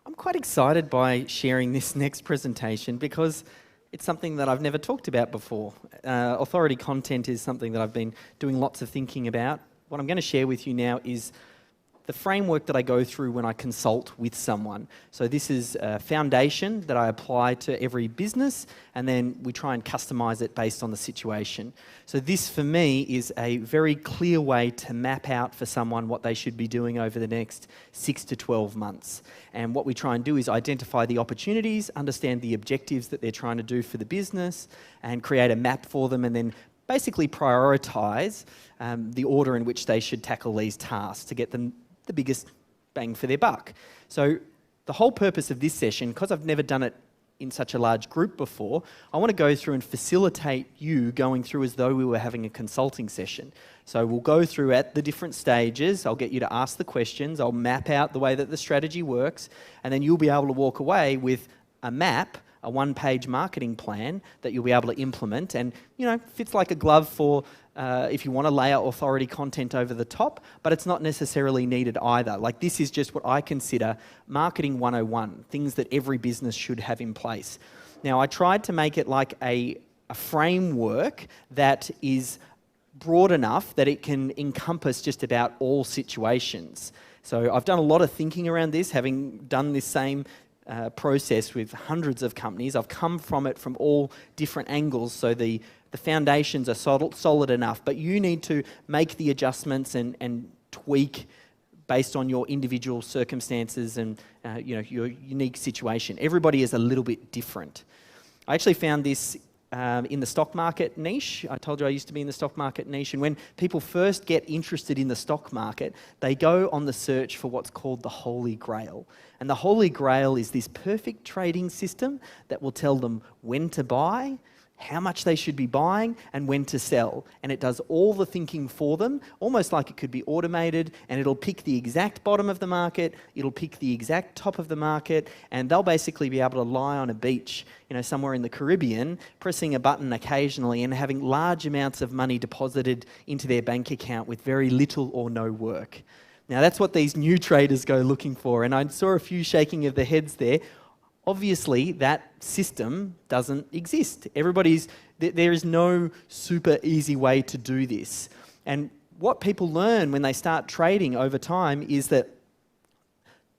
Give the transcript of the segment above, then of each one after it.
I'm quite excited by sharing this next presentation because it's something that I've never talked about before. Authority content is something that I've been doing lots of thinking about. What I'm going to share with you now is the framework that I go through when I consult with someone. So this is a foundation that I apply to every business, and then we try and customize it based on the situation. So this, for me, is a very clear way to map out for someone what they should be doing over the next 6 to 12 months. And what we try and do is identify the opportunities, understand the objectives that they're trying to do for the business, and create a map for them, and then basically prioritize the order in which they should tackle these tasks to get them the biggest bang for their buck. So the whole purpose of this session, because I've never done it in such a large group before, I want to go through and facilitate you going through as though we were having a consulting session. So we'll go through at the different stages. I'll get you to ask the questions. I'll map out the way that the strategy works, and then you'll be able to walk away with a map, a one-page marketing plan that you'll be able to implement, and fits like a glove for if you want to lay out authority content over the top, but it's not necessarily needed either. Like, this is just what I consider marketing 101, things that every business should have in place. Now, I tried to make it like a framework that is broad enough that it can encompass just about all situations. So I've done a lot of thinking around this, having done this same process with hundreds of companies. I've come from it from all different angles, so the foundations are solid enough, but you need to make the adjustments and tweak based on your individual circumstances and your unique situation. Everybody is a little bit different. I actually found this in the stock market niche. I told you I used to be in the stock market niche, and when people first get interested in the stock market, they go on the search for what's called the Holy Grail. And the Holy Grail is this perfect trading system that will tell them when to buy, how much they should be buying, and when to sell. And it does all the thinking for them, almost like it could be automated, and it'll pick the exact bottom of the market, it'll pick the exact top of the market, and they'll basically be able to lie on a beach, somewhere in the Caribbean, pressing a button occasionally and having large amounts of money deposited into their bank account with very little or no work. Now, that's what these new traders go looking for, and I saw a few shaking of the heads there. Obviously, that system doesn't exist. There is no super easy way to do this. And what people learn when they start trading over time is that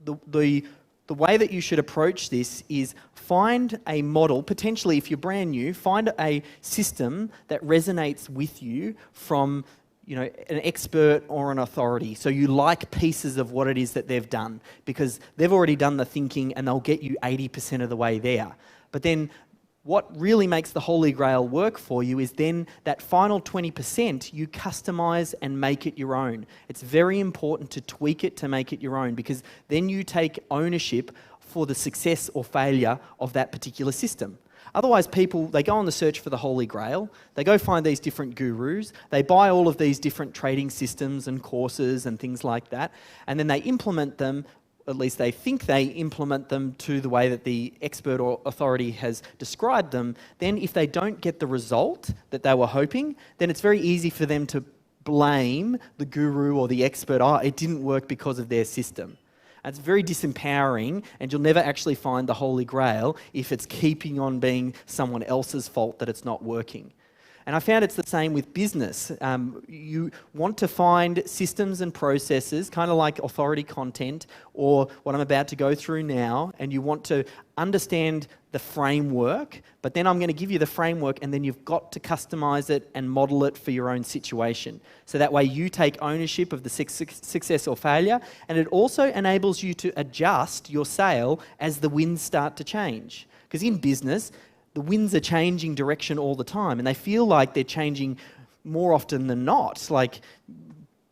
the way that you should approach this is find a model, potentially if you're brand new, find a system that resonates with you from an expert or an authority. So you like pieces of what it is that they've done because they've already done the thinking and they'll get you 80% of the way there. But then what really makes the Holy Grail work for you is then that final 20% you customize and make it your own. It's very important to tweak it to make it your own, because then you take ownership for the success or failure of that particular system. Otherwise, people, they go on the search for the Holy Grail, they go find these different gurus, they buy all of these different trading systems and courses and things like that, and then they implement them, at least they think they implement them to the way that the expert or authority has described them. Then if they don't get the result that they were hoping, then it's very easy for them to blame the guru or the expert. Oh, it didn't work because of their system. It's very disempowering, and you'll never actually find the Holy Grail if it's keeping on being someone else's fault that it's not working. And I found it's the same with business. You want to find systems and processes, kind of like authority content, or what I'm about to go through now, and you want to understand the framework, but then I'm going to give you the framework, and then you've got to customize it and model it for your own situation. So that way you take ownership of the success or failure, and it also enables you to adjust your sale as the winds start to change. Because in business, the winds are changing direction all the time, and they feel like they're changing more often than not. Like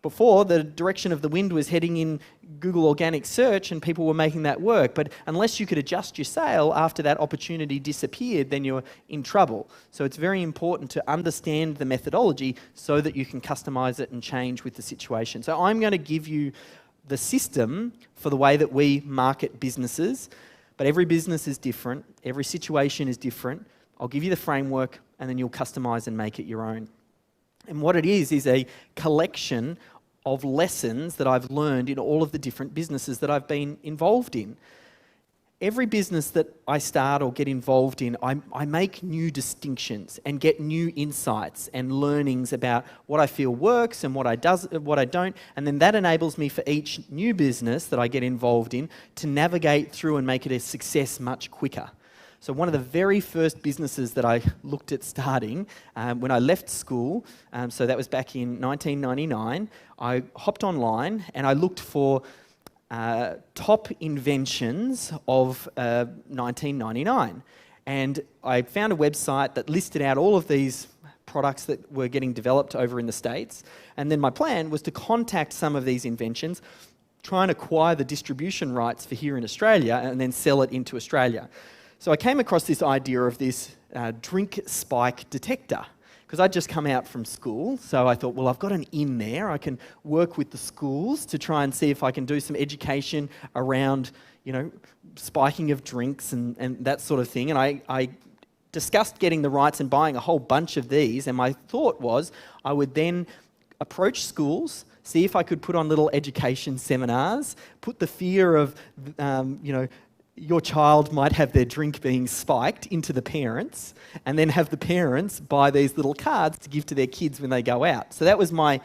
before, the direction of the wind was heading in Google organic search and people were making that work. But unless you could adjust your sale after that opportunity disappeared, then you're in trouble. So it's very important to understand the methodology so that you can customize it and change with the situation. So I'm going to give you the system for the way that we market businesses. But every business is different, every situation is different. I'll give you the framework, and then you'll customize and make it your own. And what it is a collection of lessons that I've learned in all of the different businesses that I've been involved in. every business that I start or get involved in, I make new distinctions and get new insights and learnings about what I feel works and what I don't, and then that enables me for each new business that I get involved in to navigate through and make it a success much quicker. So one of the very first businesses that I looked at starting when I left school, so that was back in 1999, I hopped online and I looked for top inventions of 1999. And I found a website that listed out all of these products that were getting developed over in the States. And then my plan was to contact some of these inventions, try and acquire the distribution rights for here in Australia, and then sell it into Australia. So I came across this idea of this drink spike detector, because I'd just come out from school, so I thought, well, I've got an in there. I can work with the schools to try and see if I can do some education around, spiking of drinks and that sort of thing. And I discussed getting the rights and buying a whole bunch of these, and my thought was I would then approach schools, see if I could put on little education seminars, put the fear of, your child might have their drink being spiked into the parents, and then have the parents buy these little cards to give to their kids when they go out. So that was my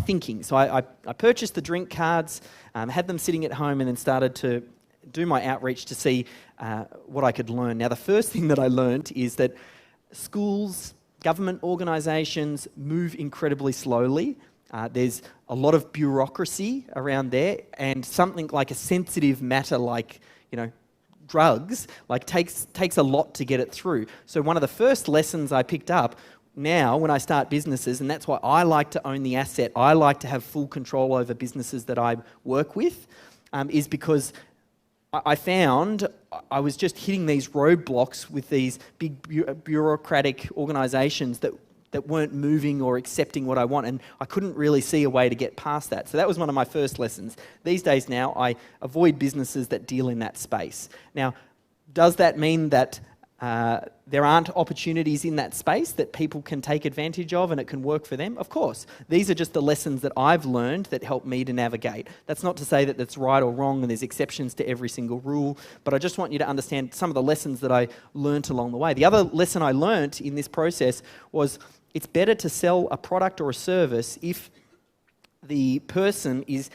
thinking. So I purchased the drink cards, had them sitting at home, and then started to do my outreach to see what I could learn. Now, the first thing that I learned is that schools, government organisations move incredibly slowly. There's a lot of bureaucracy around there, and something like a sensitive matter like, drugs, takes a lot to get it through. So one of the first lessons I picked up now when I start businesses, and that's why I like to own the asset, I like to have full control over businesses that I work with, is because I found I was just hitting these roadblocks with these big bureaucratic organisations that weren't moving or accepting what I want, and I couldn't really see a way to get past that. So that was one of my first lessons. These days now, I avoid businesses that deal in that space. Now, does that mean that there aren't opportunities in that space that people can take advantage of and it can work for them? Of course. These are just the lessons that I've learned that help me to navigate. That's not to say that that's right or wrong and there's exceptions to every single rule, but I just want you to understand some of the lessons that I learnt along the way. The other lesson I learnt in this process was it's better to sell a product or a service if the person is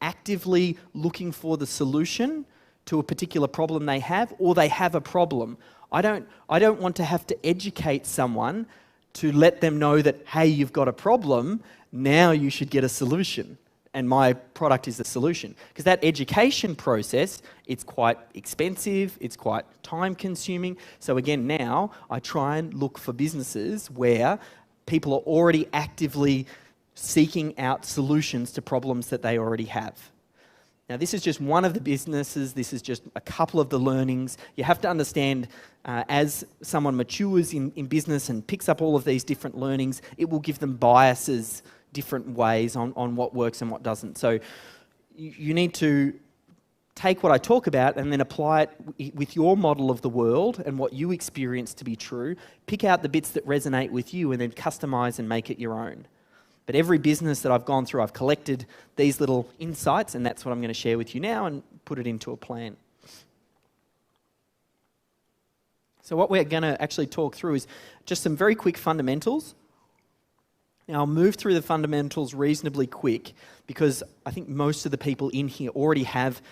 actively looking for the solution to a particular problem they have, or they have a problem. I don't want to have to educate someone to let them know that, hey, you've got a problem, now you should get a solution, and my product is the solution. Because that education process, it's quite expensive, it's quite time-consuming. So again, now I try and look for businesses where people are already actively seeking out solutions to problems that they already have. Now, this is just one of the businesses. This is just a couple of the learnings. You have to understand, as someone matures in business and picks up all of these different learnings, it will give them biases, different ways on what works and what doesn't. So you need to take what I talk about and then apply it with your model of the world and what you experience to be true. Pick out the bits that resonate with you and then customize and make it your own. But every business that I've gone through, I've collected these little insights, and that's what I'm going to share with you now and put it into a plan. So what we're going to actually talk through is just some very quick fundamentals. Now, I'll move through the fundamentals reasonably quick because I think most of the people in here already have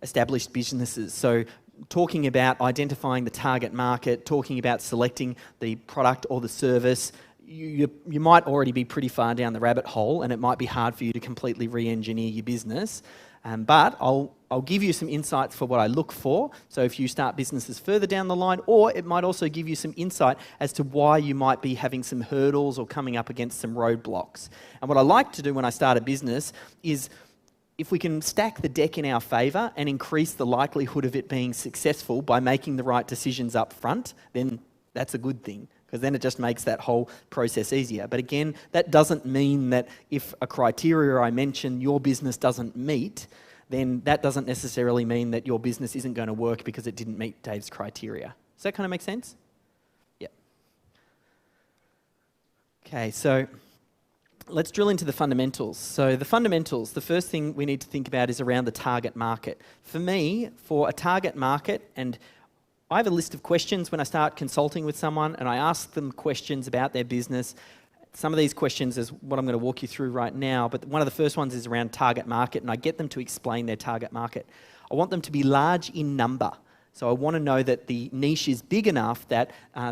established businesses. So talking about identifying the target market, talking about selecting the product or the service, you might already be pretty far down the rabbit hole, and it might be hard for you to completely re-engineer your business. But I'll give you some insights for what I look for. So if you start businesses further down the line, or it might also give you some insight as to why you might be having some hurdles or coming up against some roadblocks. And what I like to do when I start a business is, if we can stack the deck in our favour and increase the likelihood of it being successful by making the right decisions up front, then that's a good thing, because then it just makes that whole process easier. But again, that doesn't mean that if a criteria I mention your business doesn't meet, then that doesn't necessarily mean that your business isn't going to work because it didn't meet Dave's criteria. Does that kind of make sense? Yeah. Okay, so let's drill into the fundamentals. So the fundamentals, the first thing we need to think about is around the target market. For me, for a target market, and I have a list of questions when I start consulting with someone, and I ask them questions about their business. Some of these questions is what I'm going to walk you through right now, but one of the first ones is around target market, and I get them to explain their target market. I want them to be large in number. So I want to know that the niche is big enough that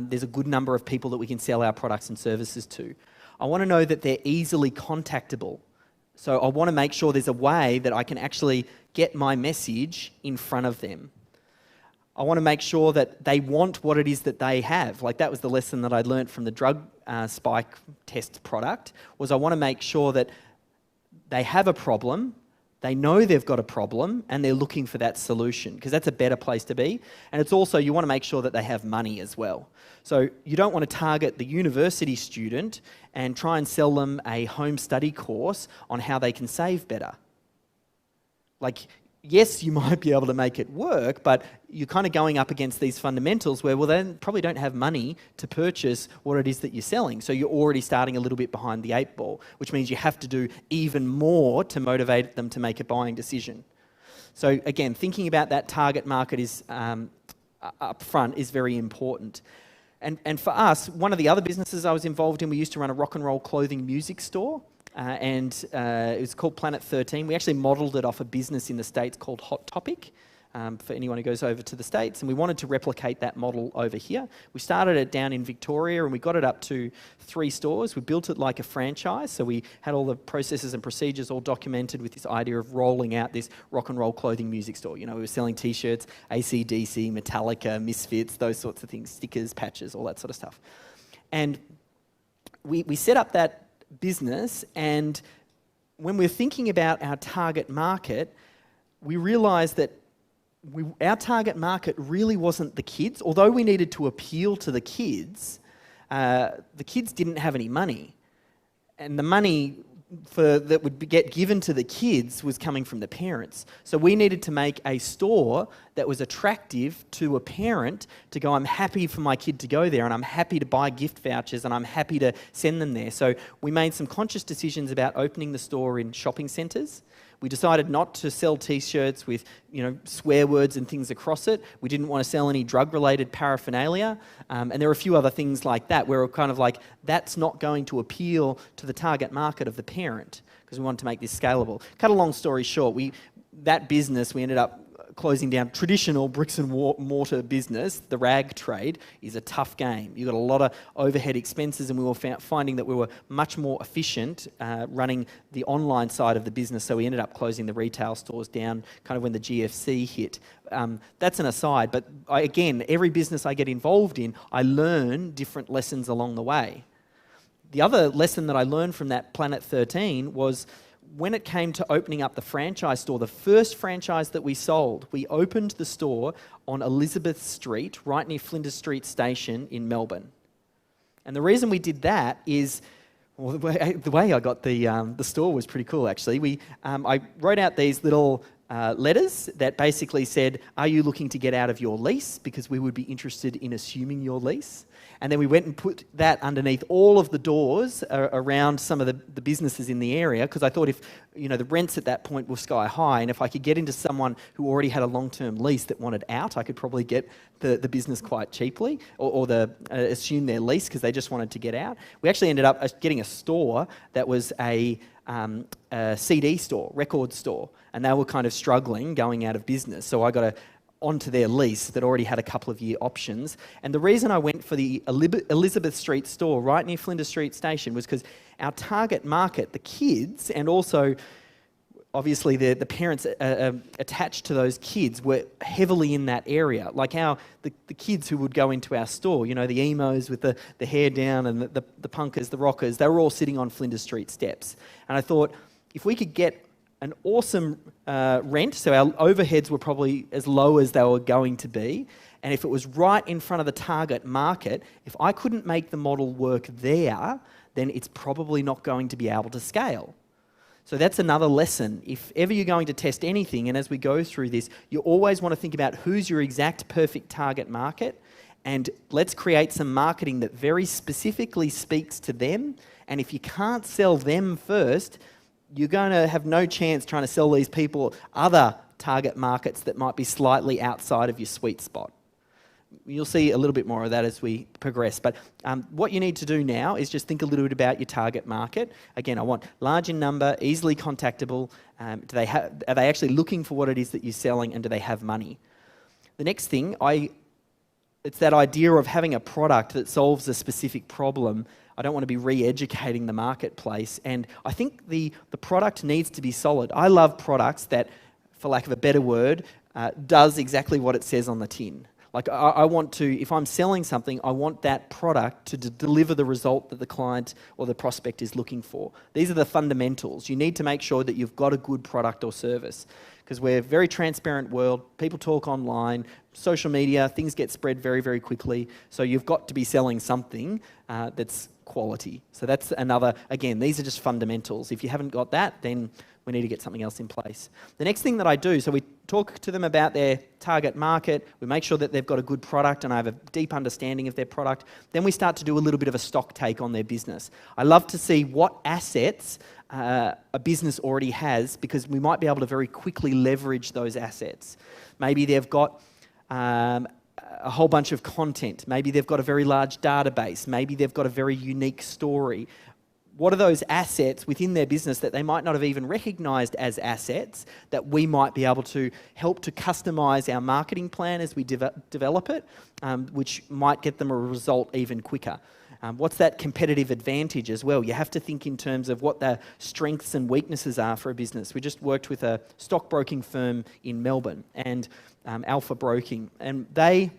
there's a good number of people that we can sell our products and services to. I want to know that they're easily contactable. So I want to make sure there's a way that I can actually get my message in front of them. I want to make sure that they want what it is that they have. Like that was the lesson that I learned from the drug spike test product, was I want to make sure that they have a problem, they know they've got a problem, and they're looking for that solution, because that's a better place to be. And it's also, you want to make sure that they have money as well. So you don't want to target the university student and try and sell them a home study course on how they can save better. Like, yes, you might be able to make it work, but you're kind of going up against these fundamentals where, well, they probably don't have money to purchase what it is that you're selling. So you're already starting a little bit behind the eight ball, which means you have to do even more to motivate them to make a buying decision. So again, thinking about that target market is up front is very important. And for us, one of the other businesses I was involved in, we used to run a rock and roll clothing music store. It was called Planet 13. We actually modelled it off a business in the States called Hot Topic, for anyone who goes over to the States. And we wanted to replicate that model over here. We started it down in Victoria and we got it up to 3 stores. We built it like a franchise. So we had all the processes and procedures all documented with this idea of rolling out this rock and roll clothing music store. You know, we were selling T-shirts, AC/DC, Metallica, Misfits, those sorts of things, stickers, patches, all that sort of stuff. And we set up that business, and when we're thinking about our target market, we realised that our target market really wasn't the kids. Although we needed to appeal to the kids didn't have any money, and the money that would get given to the kids was coming from the parents. So we needed to make a store that was attractive to a parent to go, I'm happy for my kid to go there, and I'm happy to buy gift vouchers, and I'm happy to send them there. So we made some conscious decisions about opening the store in shopping centres. We decided not to sell T-shirts with, swear words and things across it. We didn't want to sell any drug-related paraphernalia. And there were a few other things like that where we're kind of like, that's not going to appeal to the target market of the parent, because we wanted to make this scalable. Cut a long story short, that business, we ended up closing down. Traditional bricks and mortar business, the rag trade, is a tough game. You've got a lot of overhead expenses, and we were finding that we were much more efficient running the online side of the business, so we ended up closing the retail stores down kind of when the GFC hit. That's an aside, but again, every business I get involved in, I learn different lessons along the way. The other lesson that I learned from that Planet 13 was when it came to opening up the franchise store, the first franchise that we sold, we opened the store on Elizabeth Street, right near Flinders Street Station in Melbourne. And the reason we did that is, well, the way I got the store was pretty cool, actually. I wrote out these little letters that basically said, are you looking to get out of your lease? Because we would be interested in assuming your lease. And then we went and put that underneath all of the doors around some of the businesses in the area, because I thought if, the rents at that point were sky high, and if I could get into someone who already had a long-term lease that wanted out, I could probably get the business quite cheaply, or assume their lease because they just wanted to get out. We actually ended up getting a store that was a CD store, record store, and they were kind of struggling, going out of business. So I got onto their lease that already had a couple of year options. And the reason I went for the Elizabeth Street store right near Flinders Street Station was because our target market, the kids, and also obviously the parents attached to those kids, were heavily in that area. Like the kids who would go into our store, the emos with the hair down, and the punkers, the rockers, they were all sitting on Flinders Street steps. And I thought, if we could get an awesome rent, so our overheads were probably as low as they were going to be, and if it was right in front of the target market, if I couldn't make the model work there, then it's probably not going to be able to scale. So that's another lesson. If ever you're going to test anything, and as we go through this, you always want to think about who's your exact perfect target market, and let's create some marketing that very specifically speaks to them And if you can't sell them first, you're going to have no chance trying to sell these people other target markets that might be slightly outside of your sweet spot. You'll see a little bit more of that as we progress. But what you need to do now is just think a little bit about your target market. Again, I want large in number, easily contactable. Are they actually looking for what it is that you're selling, and do they have money? The next thing, it's that idea of having a product that solves a specific problem. I don't want to be re-educating the marketplace. And I think the product needs to be solid. I love products that, for lack of a better word, does exactly what it says on the tin. Like I want to, if I'm selling something, I want that product to deliver the result that the client or the prospect is looking for. These are the fundamentals. You need to make sure that you've got a good product or service, because we're a very transparent world. People talk online, social media, things get spread very, very quickly. So you've got to be selling something that's quality. So that's another, again, these are just fundamentals. If you haven't got that, then we need to get something else in place. The next thing that I do, so we talk to them about their target market, we make sure that they've got a good product and I have a deep understanding of their product. Then we start to do a little bit of a stock take on their business. I love to see what assets a business already has, because we might be able to very quickly leverage those assets. Maybe they've got a whole bunch of content. Maybe they've got a very large database. Maybe they've got a very unique story. What are those assets within their business that they might not have even recognised as assets that we might be able to help to customise our marketing plan as we develop it, which might get them a result even quicker? What's that competitive advantage as well? You have to think in terms of what the strengths and weaknesses are for a business. We just worked with a stockbroking firm in Melbourne, and Alpha Broking, and they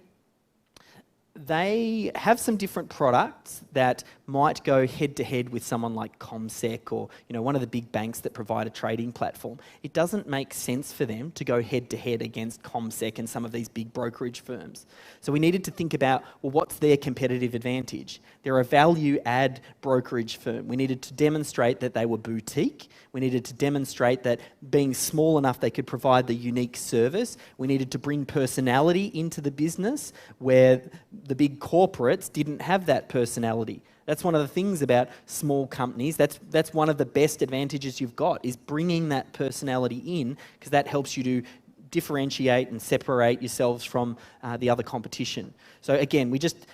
have some different products that might go head-to-head with someone like CommSec or one of the big banks that provide a trading platform. It doesn't make sense for them to go head-to-head against CommSec and some of these big brokerage firms. So we needed to think about, well, what's their competitive advantage? They're a value-add brokerage firm. We needed to demonstrate that they were boutique. We needed to demonstrate that being small enough they could provide the unique service. We needed to bring personality into the business where the big corporates didn't have that personality. That's one of the things about small companies. That's one of the best advantages you've got, is bringing that personality in, because that helps you to differentiate and separate yourselves from the other competition. So again,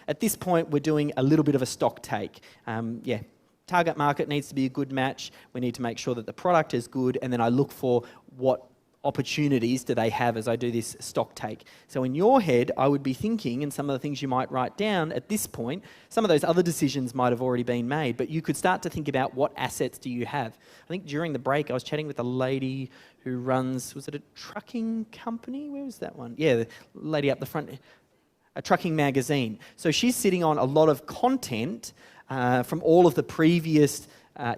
at this point, we're doing a little bit of a stock take. Target market needs to be a good match. We need to make sure that the product is good, and then I look for what opportunities do they have as I do this stock take. So in your head, I would be thinking, and some of the things you might write down at this point, some of those other decisions might have already been made, but you could start to think about what assets do you have. I think during the break, I was chatting with a lady who runs, was it a trucking company? Where was that one? Yeah, the lady up the front, a trucking magazine. So she's sitting on a lot of content from all of the previous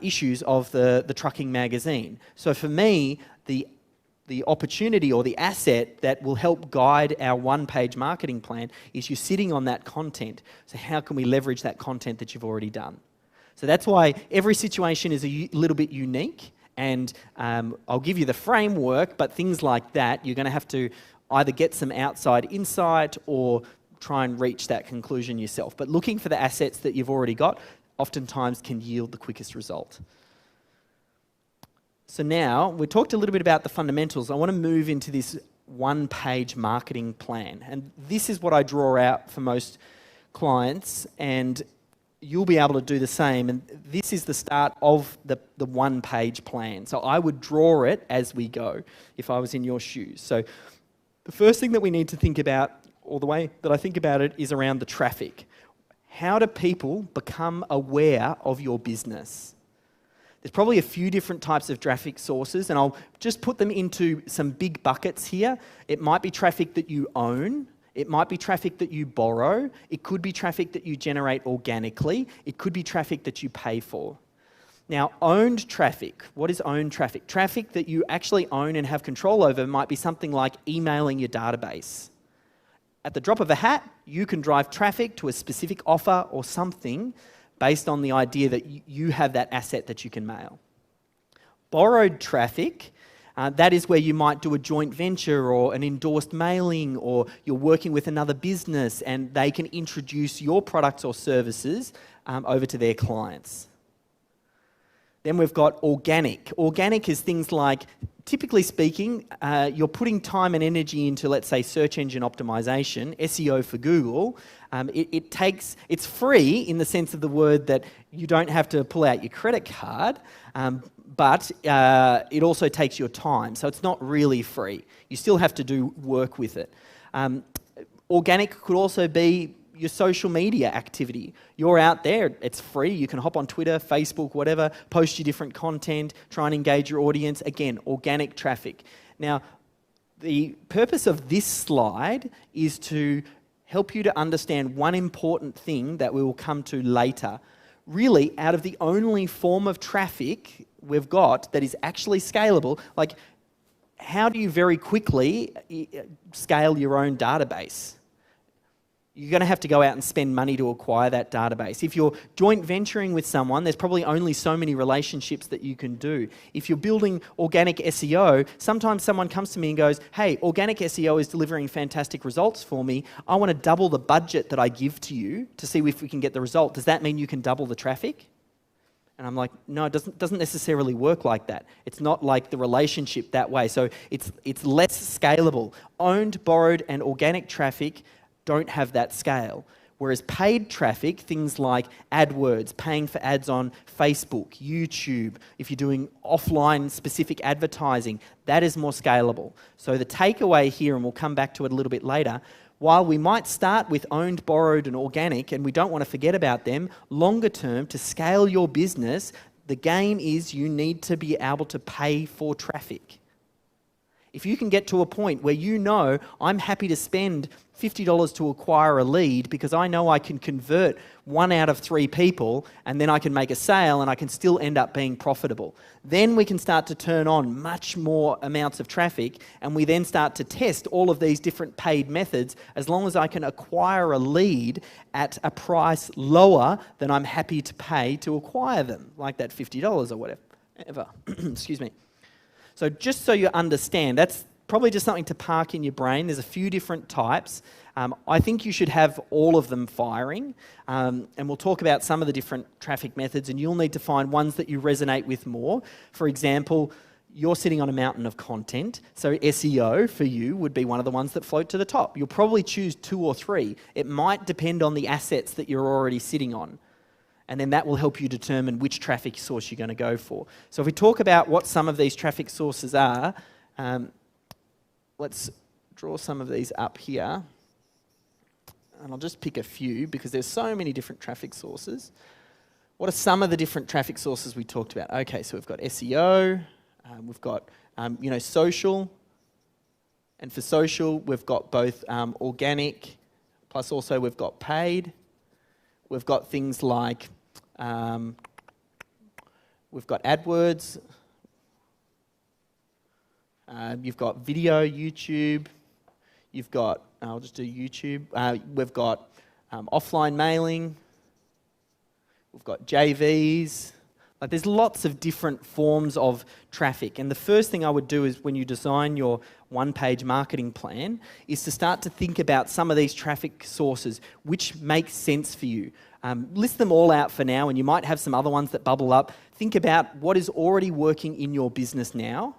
issues of the trucking magazine. So for me, the opportunity or the asset that will help guide our one-page marketing plan is you're sitting on that content. So how can we leverage that content that you've already done? So that's why every situation is a little bit unique, and I'll give you the framework, but things like that, you're going to have to either get some outside insight or try and reach that conclusion yourself. But looking for the assets that you've already got oftentimes can yield the quickest result. So now, we talked a little bit about the fundamentals. I want to move into this one-page marketing plan. And this is what I draw out for most clients, and you'll be able to do the same. And this is the start of the one-page plan. So I would draw it as we go if I was in your shoes. So the first thing that we need to think about, or the way that I think about it, is around the traffic. How do people become aware of your business? There's probably a few different types of traffic sources, and I'll just put them into some big buckets here. It might be traffic that you own. It might be traffic that you borrow. It could be traffic that you generate organically. It could be traffic that you pay for. Now, owned traffic. What is owned traffic? Traffic that you actually own and have control over might be something like emailing your database. At the drop of a hat, you can drive traffic to a specific offer or something based on the idea that you have that asset that you can mail. Borrowed traffic, that is where you might do a joint venture or an endorsed mailing, or you're working with another business and they can introduce your products or services over to their clients. Then we've got organic. Organic is things like, typically speaking, you're putting time and energy into, let's say, search engine optimization, SEO for Google. It's free in the sense of the word that you don't have to pull out your credit card, but it also takes your time. So it's not really free. You still have to do work with it. Organic could also be your social media activity. You're out there, it's free. You can hop on Twitter, Facebook, whatever, post your different content, try and engage your audience. Again, organic traffic. Now, the purpose of this slide is to help you to understand one important thing that we will come to later. Really, out of the only form of traffic we've got that is actually scalable, like how do you very quickly scale your own database? You're going to have to go out and spend money to acquire that database. If you're joint venturing with someone, there's probably only so many relationships that you can do. If you're building organic SEO, sometimes someone comes to me and goes, hey, organic SEO is delivering fantastic results for me. I want to double the budget that I give to you to see if we can get the result. Does that mean you can double the traffic? And I'm like, no, it doesn't necessarily work like that. It's not like the relationship that way. So it's less scalable. Owned, borrowed, and organic traffic don't have that scale. Whereas paid traffic, things like AdWords, paying for ads on Facebook, YouTube, if you're doing offline specific advertising, that is more scalable. So the takeaway here, and we'll come back to it a little bit later, while we might start with owned, borrowed, and organic, and we don't want to forget about them, longer term, to scale your business, the game is you need to be able to pay for traffic. If you can get to a point where you know, I'm happy to spend $50 to acquire a lead because I know I can convert 1 out of 3 people and then I can make a sale and I can still end up being profitable. Then we can start to turn on much more amounts of traffic, and we then start to test all of these different paid methods as long as I can acquire a lead at a price lower than I'm happy to pay to acquire them, like that $50 or whatever. Excuse me. So just so you understand, that's probably just something to park in your brain. There's a few different types. I think you should have all of them firing, and we'll talk about some of the different traffic methods, and you'll need to find ones that you resonate with more. For example, you're sitting on a mountain of content, so SEO for you would be one of the ones that float to the top. You'll probably choose 2 or 3. It might depend on the assets that you're already sitting on. And then that will help you determine which traffic source you're going to go for. So if we talk about what some of these traffic sources are, let's draw some of these up here. And I'll just pick a few because there's so many different traffic sources. What are some of the different traffic sources we talked about? Okay, so we've got SEO, we've got social, and for social we've got both organic, plus also we've got paid. We've got things like, we've got AdWords, you've got video, YouTube, you've got, I'll just do YouTube, we've got offline mailing, we've got JVs. Like there's lots of different forms of traffic, and the first thing I would do is when you design your one-page marketing plan is to start to think about some of these traffic sources which make sense for you. List them all out for now, and you might have some other ones that bubble up. Think about what is already working in your business now.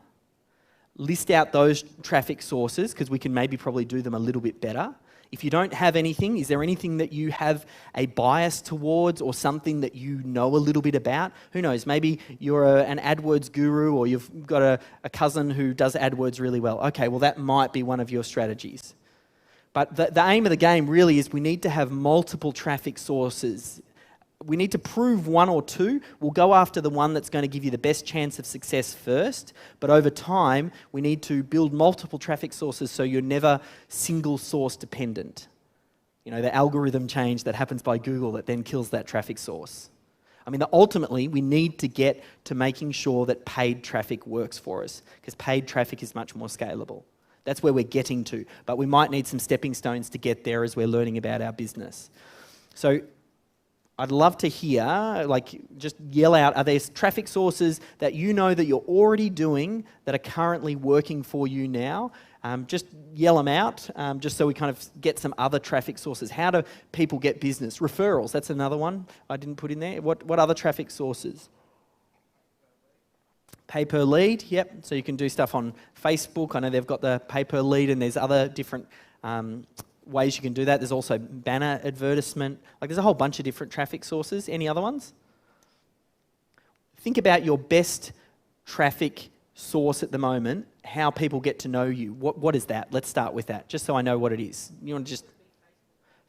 List out those traffic sources because we can maybe probably do them a little bit better. If you don't have anything, is there anything that you have a bias towards or something that you know a little bit about? Who knows? Maybe you're an AdWords guru, or you've got a cousin who does AdWords really well. Okay, well that might be one of your strategies. But the aim of the game really is we need to have multiple traffic sources. We need to prove 1 or 2. We'll go after the one that's going to give you the best chance of success first. But over time, we need to build multiple traffic sources so you're never single source dependent. You know, the algorithm change that happens by Google that then kills that traffic source. I mean, ultimately, we need to get to making sure that paid traffic works for us, because paid traffic is much more scalable. That's where we're getting to. But we might need some stepping stones to get there as we're learning about our business. So I'd love to hear, like, just yell out, are there traffic sources that you know that you're already doing that are currently working for you now? Just yell them out, just so we kind of get some other traffic sources. How do people get business? Referrals, that's another one I didn't put in there. What other traffic sources? Pay per lead, yep. So you can do stuff on Facebook. I know they've got the pay per lead, and there's other different ways you can do that. There's also banner advertisement. Like, there's a whole bunch of different traffic sources. Any other ones? Think about your best traffic source at the moment, how people get to know you. What is that? Let's start with that, just so I know what it is. You want to just...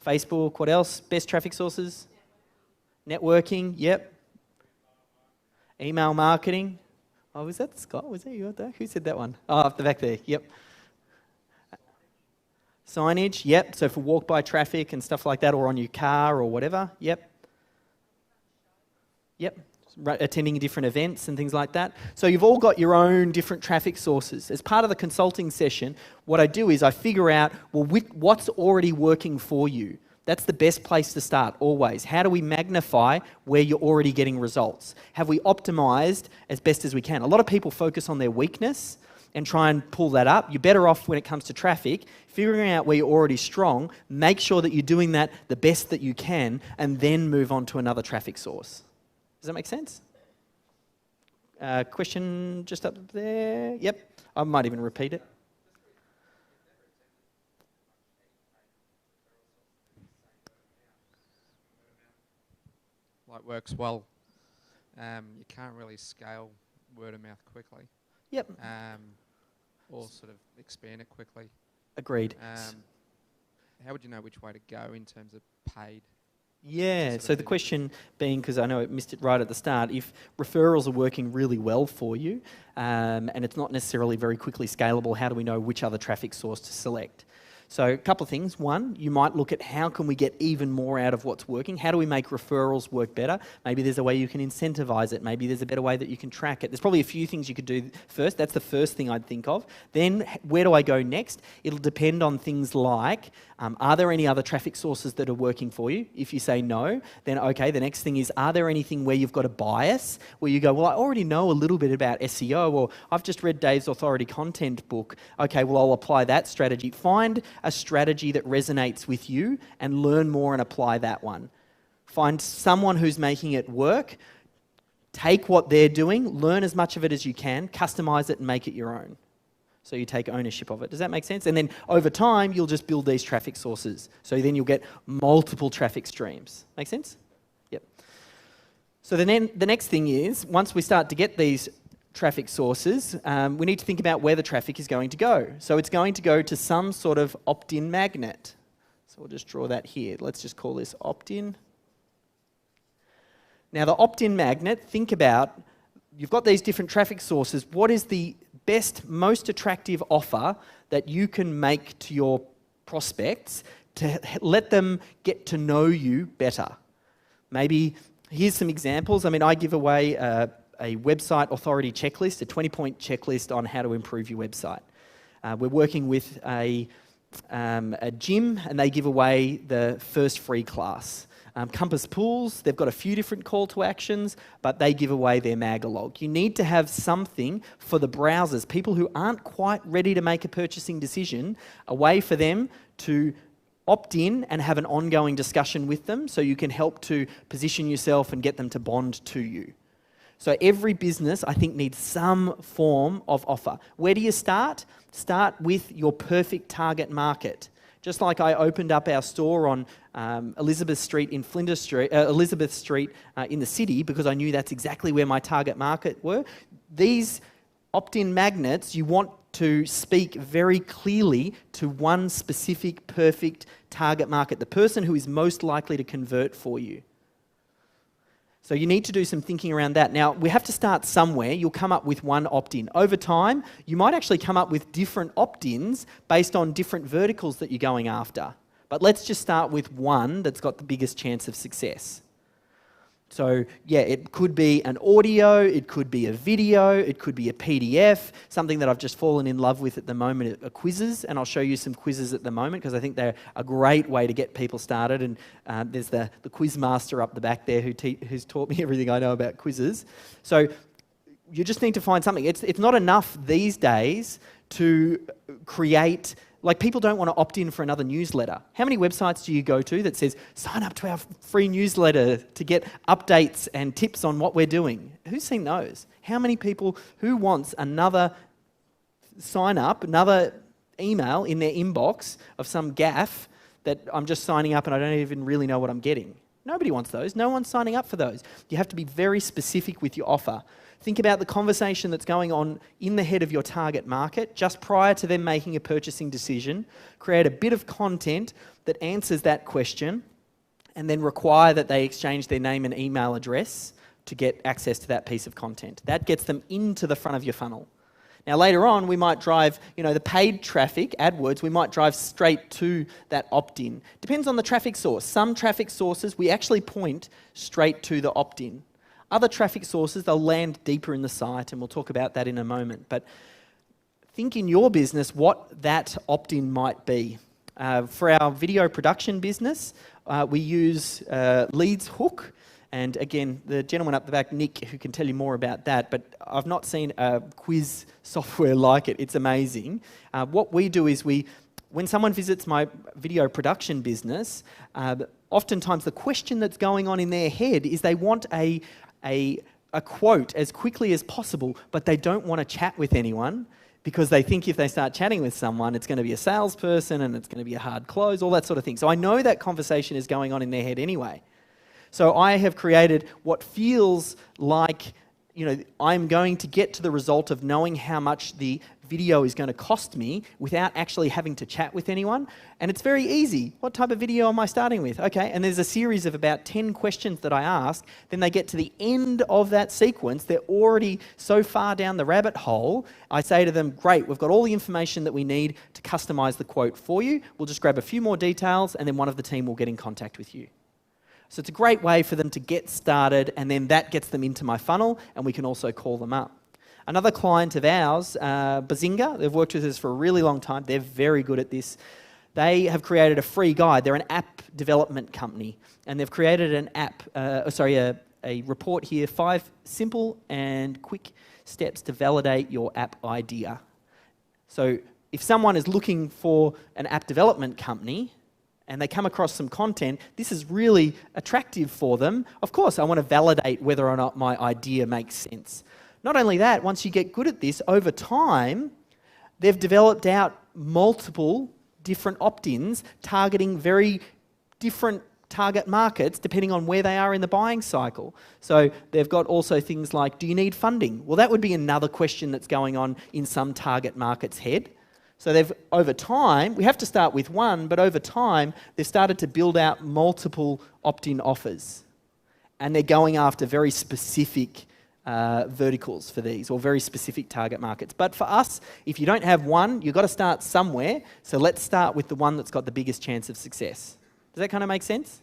Facebook, what else? Best traffic sources? Networking, yep. Email marketing. Oh, was that Scott? Was that you out there? Who said that one? Oh, up the back there, yep. Signage, yep. So for walk-by traffic and stuff like that, or on your car or whatever, yep. Yep. Attending different events and things like that. So you've all got your own different traffic sources. As part of the consulting session, what I do is I figure out, well, what's already working for you. That's the best place to start, always. How do we magnify where you're already getting results? Have we optimized as best as we can? A lot of people focus on their weakness and try and pull that up. You're better off when it comes to traffic, figuring out where you're already strong, make sure that you're doing that the best that you can, and then move on to another traffic source. Does that make sense? Question just up there. Yep, I might even repeat it. Like, works well. You can't really scale word of mouth quickly. Yep. Or sort of expand it quickly. Agreed. How would you know which way to go in terms of paid? Yeah, so the question being, because I know I missed it right at the start, if referrals are working really well for you and it's not necessarily very quickly scalable, how do we know which other traffic source to select? So a couple of things. One, you might look at how can we get even more out of what's working? How do we make referrals work better? Maybe there's a way you can incentivize it. Maybe there's a better way that you can track it. There's probably a few things you could do first. That's the first thing I'd think of. Then where do I go next? It'll depend on things like, are there any other traffic sources that are working for you? If you say no, then okay, the next thing is, are there anything where you've got a bias? Where you go, well, I already know a little bit about SEO, or I've just read Dave's authority content book. Okay, well, I'll apply that strategy. Find a strategy that resonates with you and learn more and apply that one. Find someone who's making it work. Take what they're doing, learn as much of it as you can, customize it and make it your own. So you take ownership of it. Does that make sense? And then over time, you'll just build these traffic sources. So then you'll get multiple traffic streams. Make sense? Yep. So then the next thing is, once we start to get these traffic sources, we need to think about where the traffic is going to go. So it's going to go to some sort of opt-in magnet. So we'll just draw that here. Let's just call this opt-in. Now the opt-in magnet, think about, you've got these different traffic sources. What is the best, most attractive offer that you can make to your prospects to let them get to know you better? Maybe, here's some examples. I mean, I give away a website authority checklist, a 20-point checklist on how to improve your website. We're working with a gym, and they give away the first free class. Compass Pools, they've got a few different call to actions, but they give away their Magalog. You need to have something for the browsers, people who aren't quite ready to make a purchasing decision, a way for them to opt in and have an ongoing discussion with them so you can help to position yourself and get them to bond to you. So every business, I think, needs some form of offer. Where do you start? Start with your perfect target market. Just like I opened up our store on Elizabeth Street in Flinders Street, Elizabeth Street in the city, because I knew that's exactly where my target market were. These opt-in magnets, you want to speak very clearly to one specific, perfect target market, the person who is most likely to convert for you. So you need to do some thinking around that. Now, we have to start somewhere. You'll come up with one opt-in. Over time, you might actually come up with different opt-ins based on different verticals that you're going after. But let's just start with one that's got the biggest chance of success. So yeah, it could be an audio, it could be a video, it could be a PDF. Something that I've just fallen in love with at the moment are quizzes, and I'll show you some quizzes at the moment because I think they're a great way to get people started. And there's the quiz master up the back there who's taught me everything I know about quizzes. So you just need to find something. It's not enough these days to create Like, people don't want to opt in for another newsletter. How many websites do you go to that says, sign up to our free newsletter to get updates and tips on what we're doing? Who's seen those? How many people, who wants another sign up, another email in their inbox of some gaff that I'm just signing up and I don't even really know what I'm getting? Nobody wants those. No one's signing up for those. You have to be very specific with your offer. Think about the conversation that's going on in the head of your target market just prior to them making a purchasing decision. Create a bit of content that answers that question, and then require that they exchange their name and email address to get access to that piece of content. That gets them into the front of your funnel. Now, later on, we might drive, the paid traffic, AdWords, we might drive straight to that opt-in. Depends on the traffic source. Some traffic sources, we actually point straight to the opt-in. Other traffic sources, they'll land deeper in the site, and we'll talk about that in a moment. But think in your business what that opt-in might be. For our video production business, we use Leads Hook. And again, the gentleman up the back, Nick, who can tell you more about that, but I've not seen a quiz software like it. It's amazing. What we do is when someone visits my video production business, oftentimes the question that's going on in their head is they want a quote as quickly as possible, but they don't want to chat with anyone because they think if they start chatting with someone, it's going to be a salesperson and it's going to be a hard close, all that sort of thing. So I know that conversation is going on in their head anyway. So I have created what feels like, I'm going to get to the result of knowing how much the video is going to cost me without actually having to chat with anyone. And it's very easy. What type of video am I starting with? Okay, and there's a series of about 10 questions that I ask. Then they get to the end of that sequence. They're already so far down the rabbit hole. I say to them, great, we've got all the information that we need to customize the quote for you. We'll just grab a few more details and then one of the team will get in contact with you. So it's a great way for them to get started, and then that gets them into my funnel, and we can also call them up. Another client of ours, Bazinga, they've worked with us for a really long time. They're very good at this. They have created a free guide. They're an app development company, and they've created an app, a report here, 5 simple and quick steps to validate your app idea. So if someone is looking for an app development company, and they come across some content, this is really attractive for them. Of course, I want to validate whether or not my idea makes sense. Not only that, once you get good at this, over time, they've developed out multiple different opt-ins targeting very different target markets depending on where they are in the buying cycle. So they've got also things like, do you need funding? Well, that would be another question that's going on in some target market's head. So they've, over time, we have to start with one, but over time, they've started to build out multiple opt-in offers. And they're going after very specific verticals for these, or very specific target markets. But for us, if you don't have one, you've got to start somewhere. So let's start with the one that's got the biggest chance of success. Does that kind of make sense?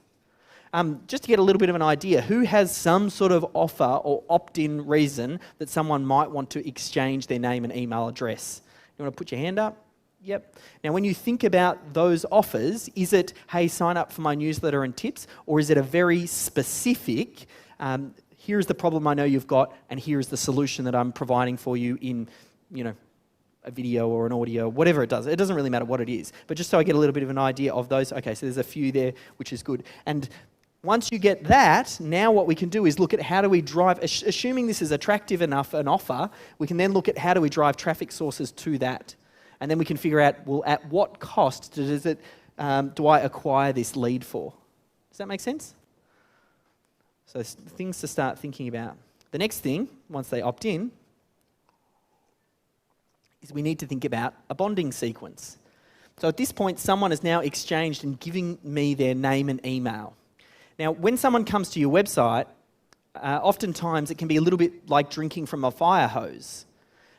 Just to get a little bit of an idea, who has some sort of offer or opt-in reason that someone might want to exchange their name and email address? You want to put your hand up? Yep. Now, when you think about those offers, is it, hey, sign up for my newsletter and tips, or is it a very specific, here's the problem I know you've got, and here's the solution that I'm providing for you in, a video or an audio, whatever it does. It doesn't really matter what it is. But just so I get a little bit of an idea of those, okay, so there's a few there, which is good. And once you get that, now what we can do is look at how do we drive, assuming this is attractive enough an offer, we can then look at how do we drive traffic sources to that. And then we can figure out, well, at what cost do I acquire this lead for? Does that make sense? So things to start thinking about. The next thing, once they opt in, is we need to think about a bonding sequence. So at this point, someone has now exchanged and giving me their name and email. Now, when someone comes to your website, oftentimes it can be a little bit like drinking from a fire hose.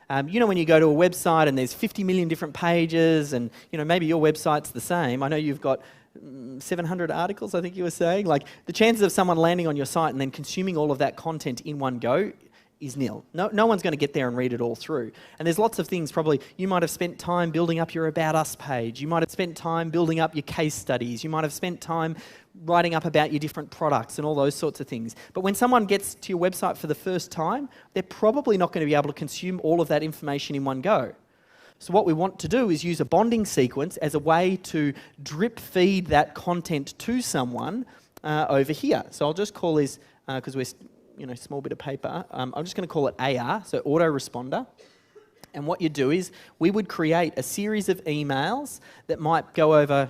When you go to a website and there's 50 million different pages and, maybe your website's the same. I know you've got 700 articles, I think you were saying. Like, the chances of someone landing on your site and then consuming all of that content in one go is nil. No one's going to get there and read it all through. And there's lots of things probably. You might have spent time building up your About Us page. You might have spent time building up your case studies. You might have spent time writing up about your different products and all those sorts of things. But when someone gets to your website for the first time, they're probably not going to be able to consume all of that information in one go. So what we want to do is use a bonding sequence as a way to drip feed that content to someone over here. So I'll just call this, because we're small bit of paper, I'm just going to call it AR, so autoresponder. And what you do is we would create a series of emails that might go over,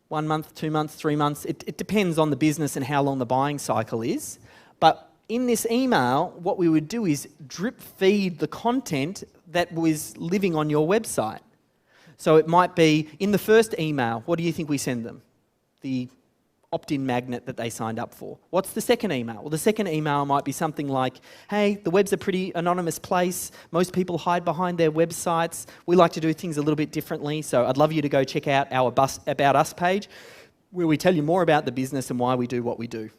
1 month, 2 months, 3 months. It depends on the business and how long the buying cycle is. But in this email, what we would do is drip feed the content that was living on your website. So it might be, in the first email, what do you think we send them? The opt-in magnet that they signed up for. What's the second email? Well, the second email might be something like, hey, the web's a pretty anonymous place. Most people hide behind their websites. We like to do things a little bit differently, so I'd love you to go check out our About Us page, where we tell you more about the business and why we do what we do.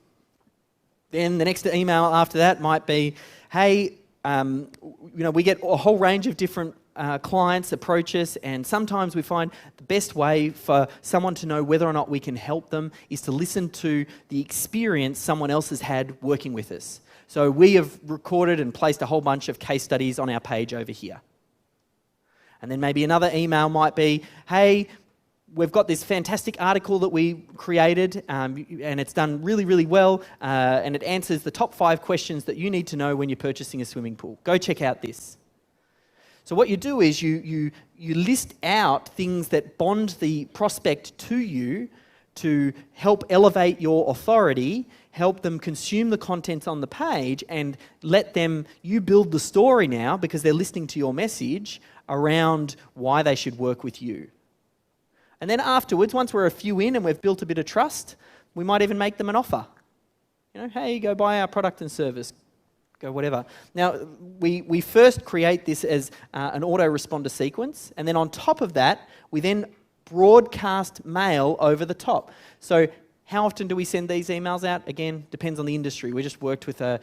Then the next email after that might be, hey, we get a whole range of different clients approach us, and sometimes we find the best way for someone to know whether or not we can help them is to listen to the experience someone else has had working with us. So we have recorded and placed a whole bunch of case studies on our page over here. And then maybe another email might be, hey, we've got this fantastic article that we created, and it's done really, really well, and it answers the top 5 questions that you need to know when you're purchasing a swimming pool. Go check out this. So what you do is you list out things that bond the prospect to you to help elevate your authority, help them consume the content on the page, and you build the story now, because they're listening to your message, around why they should work with you. And then afterwards, once we're a few in and we've built a bit of trust, we might even make them an offer. Hey, go buy our product and service. Go whatever. Now, we first create this as an autoresponder sequence, and then on top of that, we then broadcast mail over the top. So how often do we send these emails out? Again, depends on the industry. We just worked with a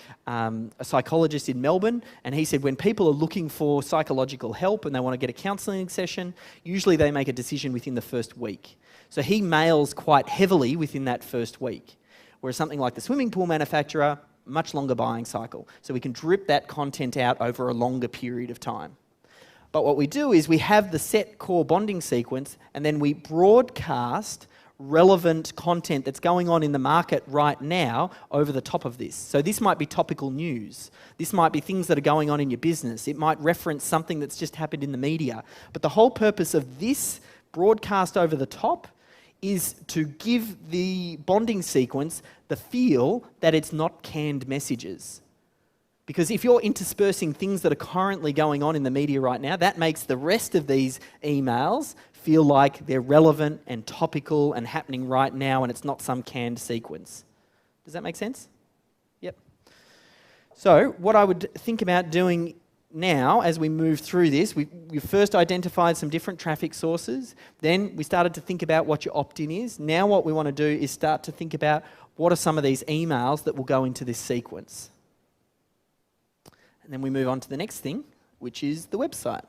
psychologist in Melbourne, and he said when people are looking for psychological help and they want to get a counselling session, usually they make a decision within the first week. So he mails quite heavily within that first week, whereas something like the swimming pool manufacturer, much longer buying cycle. So we can drip that content out over a longer period of time. But what we do is we have the set core bonding sequence, and then we broadcast relevant content that's going on in the market right now over the top of this. So this might be topical news. This might be things that are going on in your business. It might reference something that's just happened in the media. But the whole purpose of this broadcast over the top is to give the bonding sequence the feel that it's not canned messages. Because if you're interspersing things that are currently going on in the media right now, that makes the rest of these emails feel like they're relevant and topical and happening right now, and it's not some canned sequence. Does that make sense? Yep. So what I would think about doing now, as we move through this, we first identified some different traffic sources. Then we started to think about what your opt-in is. Now what we want to do is start to think about what are some of these emails that will go into this sequence. And then we move on to the next thing, which is the website.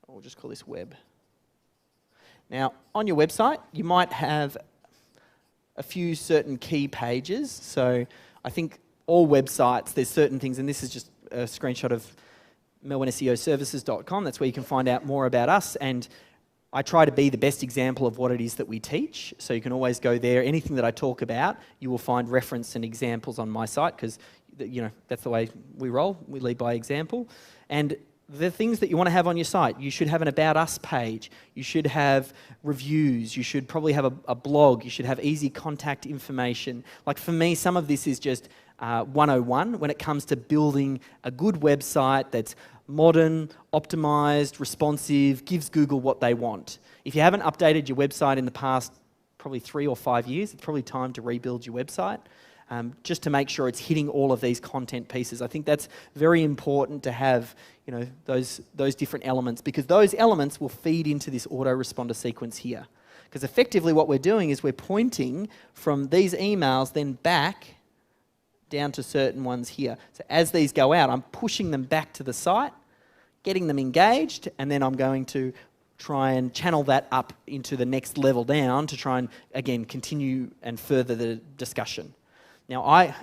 We'll just call this web. Now, on your website, you might have a few certain key pages. So I think all websites, there's certain things, and this is just a screenshot of melbourneseoservices.com. That's where you can find out more about us, and I try to be the best example of what it is that we teach, so you can always go there. Anything that I talk about, you will find reference and examples on my site, because that's the way we roll. We lead by example. And the things that you want to have on your site, you should have an About Us page, you should have reviews, you should probably have a blog, you should have easy contact information. Like for me, some of this is just 101 when it comes to building a good website that's modern, optimized, responsive, gives Google what they want. If you haven't updated your website in the past probably 3 or 5 years, it's probably time to rebuild your website. Just to make sure it's hitting all of these content pieces. I think that's very important to have, those different elements, because those elements will feed into this autoresponder sequence here. Because effectively what we're doing is we're pointing from these emails then back down to certain ones here. So as these go out, I'm pushing them back to the site, getting them engaged, and then I'm going to try and channel that up into the next level down to try and, again, continue and further the discussion. Now,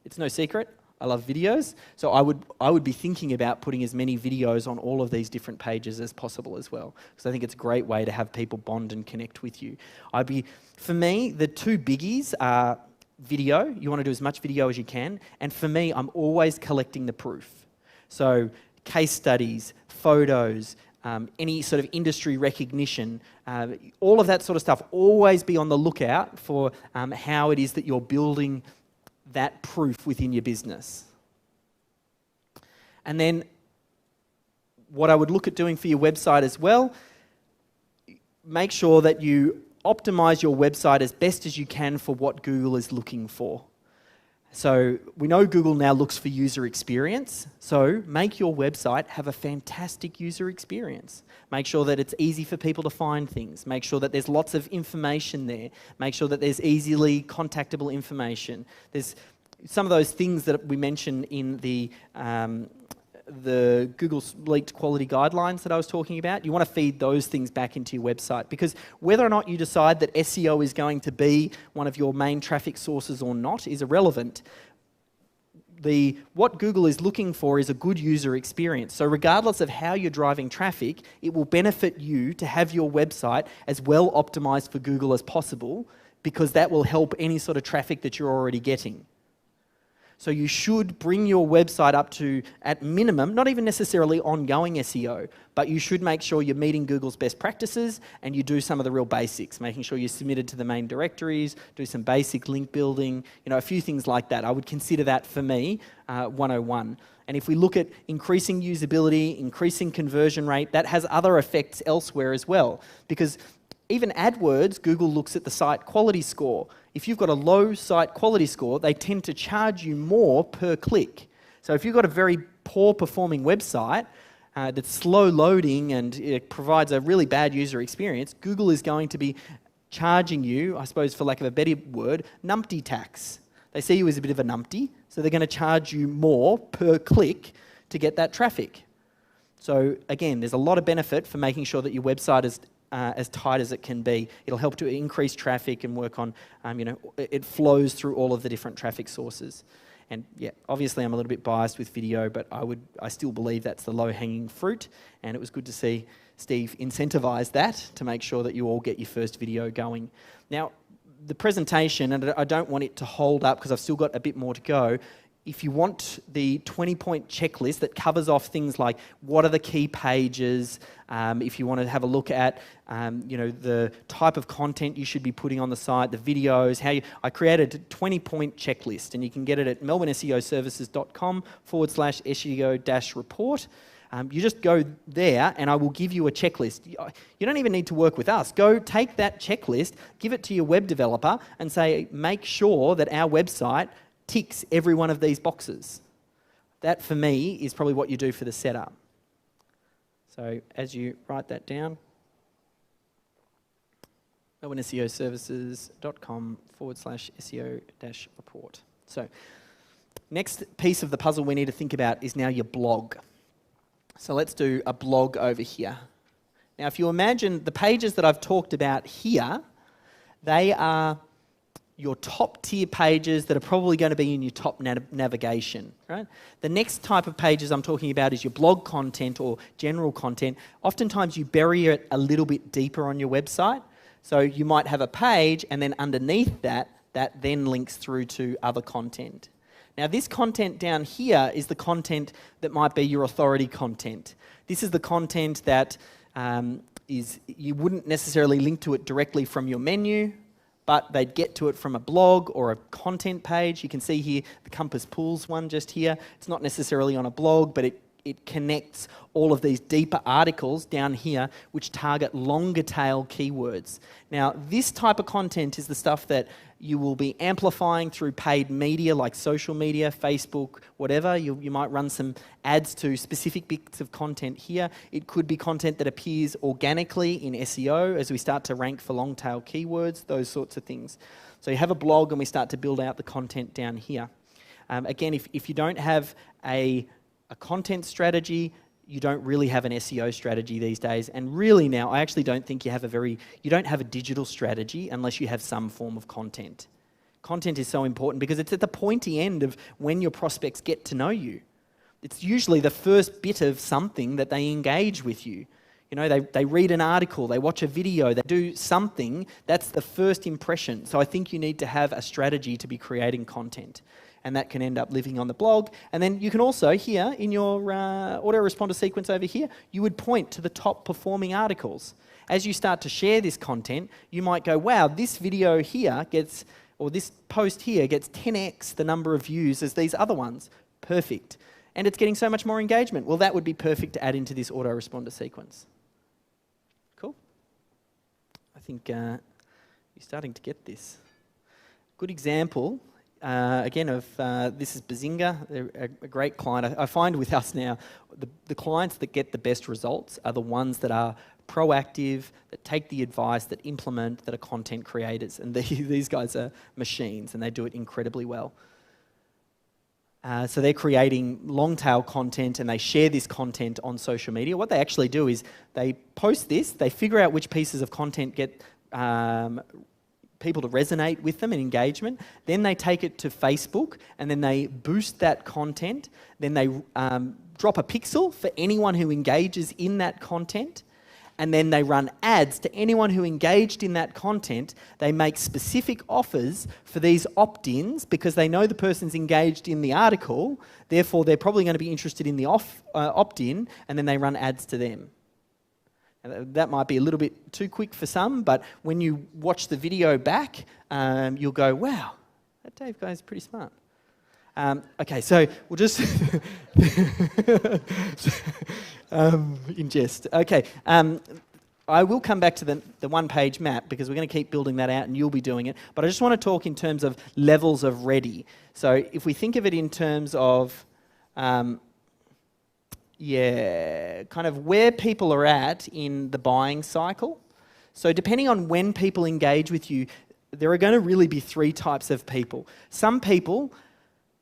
it's no secret, I love videos. So I would be thinking about putting as many videos on all of these different pages as possible as well. Because I think it's a great way to have people bond and connect with you. For me, the two biggies are video. You want to do as much video as you can. And for me, I'm always collecting the proof. So case studies, photos, any sort of industry recognition, all of that sort of stuff. Always be on the lookout for how it is that you're building that proof within your business. And then what I would look at doing for your website as well, make sure that you optimize your website as best as you can for what Google is looking for. So we know Google now looks for user experience, so make your website have a fantastic user experience. Make sure that it's easy for people to find things. Make sure that there's lots of information there. Make sure that there's easily contactable information. There's some of those things that we mentioned in the Google leaked quality guidelines that I was talking about. You want to feed those things back into your website, because whether or not you decide that SEO is going to be one of your main traffic sources or not is irrelevant. What Google is looking for is a good user experience. So regardless of how you're driving traffic, it will benefit you to have your website as well optimized for Google as possible, because that will help any sort of traffic that you're already getting. So you should bring your website up to, at minimum, not even necessarily ongoing SEO, but you should make sure you're meeting Google's best practices and you do some of the real basics, making sure you're submitted to the main directories, do some basic link building, a few things like that. I would consider that, for me, 101. And if we look at increasing usability, increasing conversion rate, that has other effects elsewhere as well. Because even AdWords, Google looks at the site quality score. If you've got a low site quality score, they tend to charge you more per click. So if you've got a very poor performing website that's slow loading and it provides a really bad user experience, Google is going to be charging you, I suppose for lack of a better word, numpty tax. They see you as a bit of a numpty, so they're going to charge you more per click to get that traffic. So again, there's a lot of benefit for making sure that your website is as tight as it can be. It'll help to increase traffic and work on, it flows through all of the different traffic sources. And yeah, obviously I'm a little bit biased with video, but I still believe that's the low-hanging fruit. And it was good to see Steve incentivize that to make sure that you all get your first video going. Now, the presentation, and I don't want it to hold up because I've still got a bit more to go. If you want the 20-point checklist that covers off things like what are the key pages, if you want to have a look at the type of content you should be putting on the site, the videos, I created a 20-point checklist, and you can get it at melbourneseoservices.com/SEO-report. You just go there and I will give you a checklist. You don't even need to work with us. Go take that checklist, give it to your web developer and say, make sure that our website ticks every one of these boxes. That, for me, is probably what you do for the setup. So as you write that down, melbourneseoservices.com/SEO-report. So next piece of the puzzle we need to think about is now your blog. So let's do a blog over here. Now, if you imagine the pages that I've talked about here, they are your top tier pages that are probably going to be in your top navigation, right? The next type of pages I'm talking about is your blog content or general content. Oftentimes you bury it a little bit deeper on your website. So you might have a page and then underneath that then links through to other content. Now this content down here is the content that might be your authority content. This is the content that you wouldn't necessarily link to it directly from your menu, but they'd get to it from a blog or a content page. You can see here the Compass Pools one just here. It's not necessarily on a blog, but it connects all of these deeper articles down here which target longer tail keywords. Now, this type of content is the stuff that you will be amplifying through paid media like social media, Facebook, whatever. You might run some ads to specific bits of content here. It could be content that appears organically in SEO as we start to rank for long tail keywords, those sorts of things. So you have a blog and we start to build out the content down here. Again, if you don't have a content strategy, you don't really have an SEO strategy these days. And really now, I actually don't think you don't have a digital strategy unless you have some form of content. Content is so important because it's at the pointy end of when your prospects get to know you. It's usually the first bit of something that they engage with you. You know, they read an article, they watch a video, they do something. That's the first impression. So I think you need to have a strategy to be creating content. And that can end up living on the blog. And then you can also, here in your autoresponder sequence over here, you would point to the top performing articles. As you start to share this content, you might go, wow, this video here gets, or this post here gets 10x the number of views as these other ones. Perfect. And it's getting so much more engagement. Well, that would be perfect to add into this autoresponder sequence. Cool. I think you're starting to get this. Good example, again, of this is Bazinga. They're a great client. I find with us now, the clients that get the best results are the ones that are proactive, that take the advice, that implement, that are content creators. And these guys are machines, and they do it incredibly well. So they're creating long-tail content, and they share this content on social media. What they actually do is they post this, they figure out which pieces of content get people to resonate with them and engagement. Then they take it to Facebook, and then they boost that content. Then they drop a pixel for anyone who engages in that content. And then they run ads to anyone who engaged in that content. They make specific offers for these opt-ins because they know the person's engaged in the article, therefore they're probably going to be interested in the opt-in, and then they run ads to them. And that might be a little bit too quick for some, but when you watch the video back, you'll go, wow, that Dave guy is pretty smart. Okay, so we'll just in jest. Okay, I will come back to the one-page map because we're going to keep building that out and you'll be doing it. But I just want to talk in terms of levels of ready. So if we think of it in terms of, kind of where people are at in the buying cycle. So depending on when people engage with you, there are going to really be three types of people. Some people,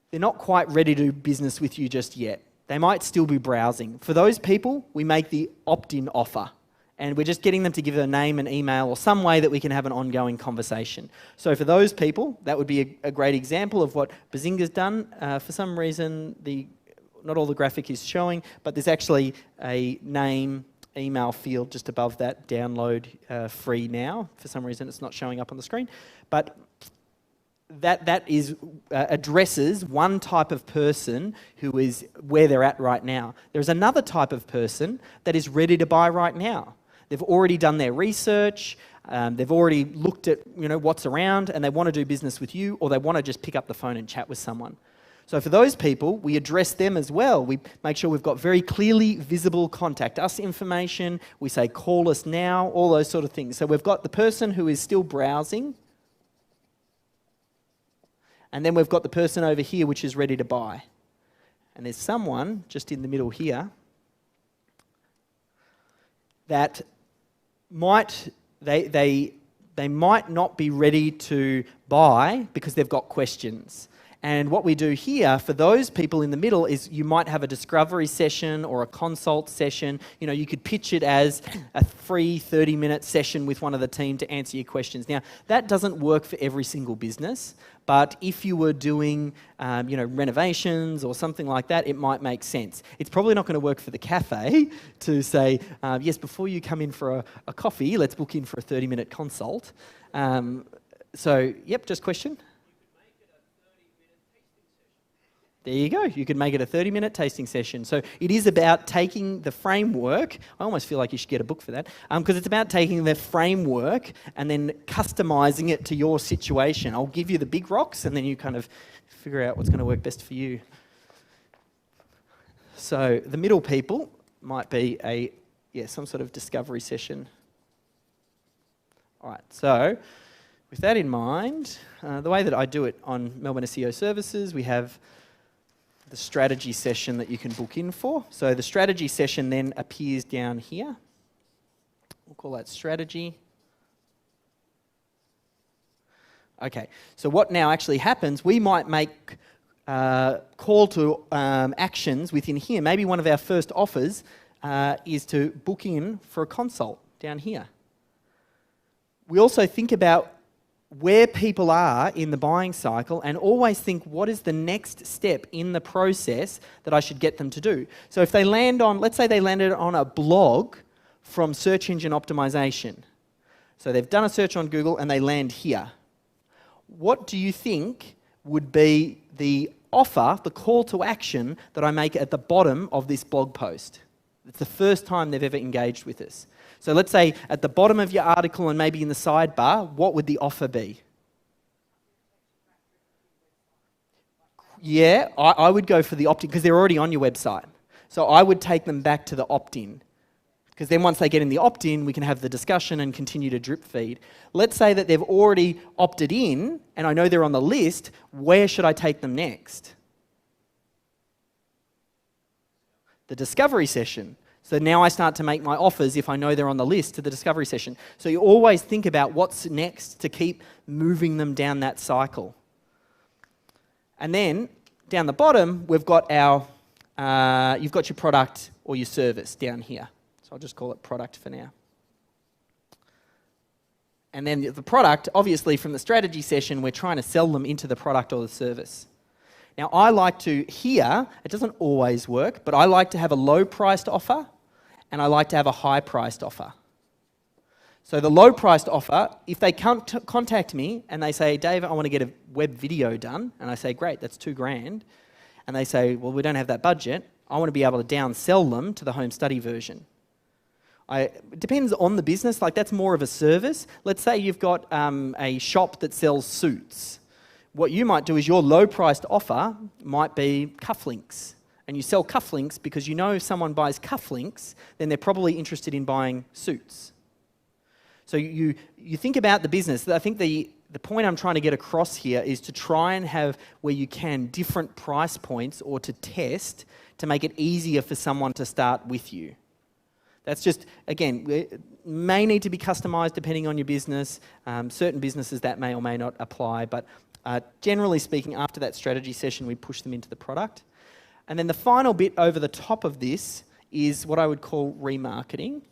they're not quite ready to do business with you just yet. They might still be browsing. For those people, we make the opt-in offer. And we're just getting them to give a name and email or some way that we can have an ongoing conversation. So for those people, that would be a great example of what Bazinga's done. For some reason, not all the graphic is showing, but there's actually a name, email field just above that download free now. For some reason, it's not showing up on the screen. But that is addresses one type of person who is where they're at right now. There's another type of person that is ready to buy right now. They've already done their research, they've already looked at what's around, and they want to do business with you, or they want to just pick up the phone and chat with someone. So for those people, we address them as well. We make sure we've got very clearly visible contact us information. We say call us now, all those sort of things. So we've got the person who is still browsing, and then we've got the person over here which is ready to buy. And there's someone just in the middle here that they might not be ready to buy because they've got questions. And what we do here for those people in the middle is you might have a discovery session or a consult session. You could pitch it as a free 30-minute session with one of the team to answer your questions. Now, that doesn't work for every single business, but if you were doing, renovations or something like that, it might make sense. It's probably not going to work for the cafe to say, yes, before you come in for a coffee, let's book in for a 30-minute consult. Just question. There you go. You could make it a 30-minute tasting session. So it is about taking the framework. I almost feel like you should get a book for that, because it's about taking the framework and then customizing it to your situation. I'll give you the big rocks, and then you kind of figure out what's going to work best for you. So the middle people might be some sort of discovery session. All right. So with that in mind, the way that I do it on Melbourne SEO Services, we have the strategy session that you can book in for. So the strategy session then appears down here. We'll call that strategy. Okay, so what now actually happens, we might make call to actions within here. Maybe one of our first offers is to book in for a consult down here. We also think about where people are in the buying cycle and always think, what is the next step in the process that I should get them to do? So if they land on, let's say they landed on a blog from search engine optimization. So they've done a search on Google and they land here. What do you think would be the offer, the call to action that I make at the bottom of this blog post? It's the first time they've ever engaged with us. So let's say at the bottom of your article and maybe in the sidebar, what would the offer be? Yeah, I would go for the opt-in because they're already on your website. So I would take them back to the opt-in. Because then once they get in the opt-in, we can have the discussion and continue to drip feed. Let's say that they've already opted in and I know they're on the list. Where should I take them next? The discovery session. So now I start to make my offers if I know they're on the list to the discovery session. So you always think about what's next to keep moving them down that cycle. And then down the bottom, we've got our, you've got your product or your service down here. So I'll just call it product for now. And then the product, obviously from the strategy session, we're trying to sell them into the product or the service. Now I like to, here, it doesn't always work, but I like to have a low-priced offer and I like to have a high-priced offer. So the low-priced offer, if they contact me and they say, Dave, I want to get a web video done, and I say, great, that's $2,000, and they say, well, we don't have that budget, I want to be able to downsell them to the home study version. It depends on the business, like that's more of a service. Let's say you've got a shop that sells suits. What you might do is your low-priced offer might be cufflinks. And you sell cufflinks because you know if someone buys cufflinks, then they're probably interested in buying suits. So you think about the business. I think the point I'm trying to get across here is to try and have, where you can, different price points or to test to make it easier for someone to start with you. That's just, again, it may need to be customized depending on your business. Certain businesses that may or may not apply, but generally speaking, after that strategy session, we push them into the product. And then the final bit over the top of this is what I would call remarketing.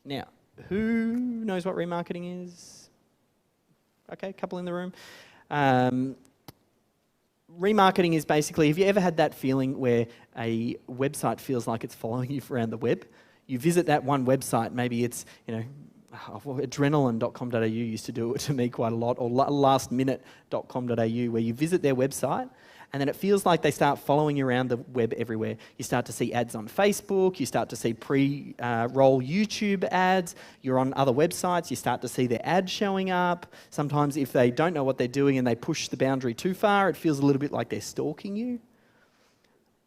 Now, who knows what remarketing is? Okay, a couple in the room. Remarketing is basically, have you ever had that feeling where a website feels like it's following you around the web? You visit that one website, maybe it's, adrenaline.com.au used to do it to me quite a lot, or lastminute.com.au, where you visit their website and then it feels like they start following you around the web everywhere. You start to see ads on Facebook, you start to see pre-roll YouTube ads, you're on other websites, you start to see their ads showing up. Sometimes if they don't know what they're doing and they push the boundary too far, it feels a little bit like they're stalking you.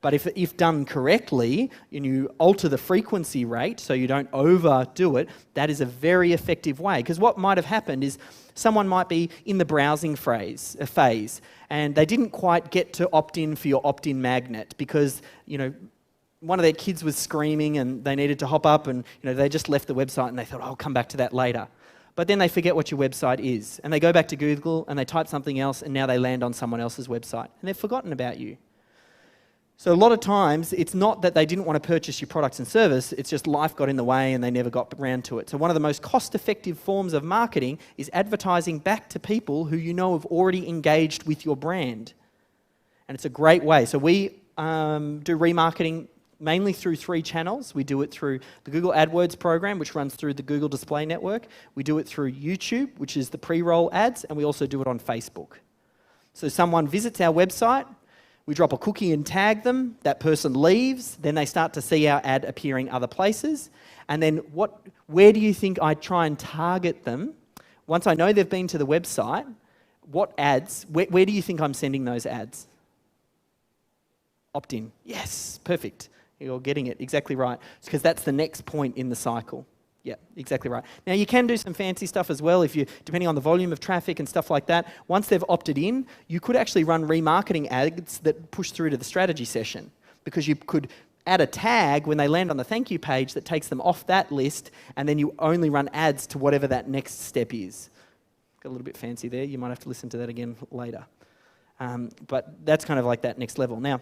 But if done correctly, and you alter the frequency rate so you don't overdo it, that is a very effective way. Because what might have happened is someone might be in the browsing phase, and they didn't quite get to opt-in for your opt-in magnet because, one of their kids was screaming and they needed to hop up and, they just left the website and they thought, I'll come back to that later. But then they forget what your website is. And they go back to Google and they type something else and now they land on someone else's website. And they've forgotten about you. So a lot of times, it's not that they didn't want to purchase your products and service, it's just life got in the way and they never got around to it. So one of the most cost-effective forms of marketing is advertising back to people who you know have already engaged with your brand. And it's a great way. So we do remarketing mainly through 3 channels. We do it through the Google AdWords program, which runs through the Google Display Network. We do it through YouTube, which is the pre-roll ads, and we also do it on Facebook. So someone visits our website, we drop a cookie and tag them, that person leaves, then they start to see our ad appearing other places. And then where do you think I try and target them? Once I know they've been to the website, what ads, where do you think I'm sending those ads? Opt-in. Yes, perfect. You're getting it exactly right. Because that's the next point in the cycle. Yeah, exactly right. Now you can do some fancy stuff as well depending on the volume of traffic and stuff like that. Once they've opted in, you could actually run remarketing ads that push through to the strategy session because you could add a tag when they land on the thank you page that takes them off that list, and then you only run ads to whatever that next step is. Got a little bit fancy there. You might have to listen to that again later. But that's kind of like that next level. Now,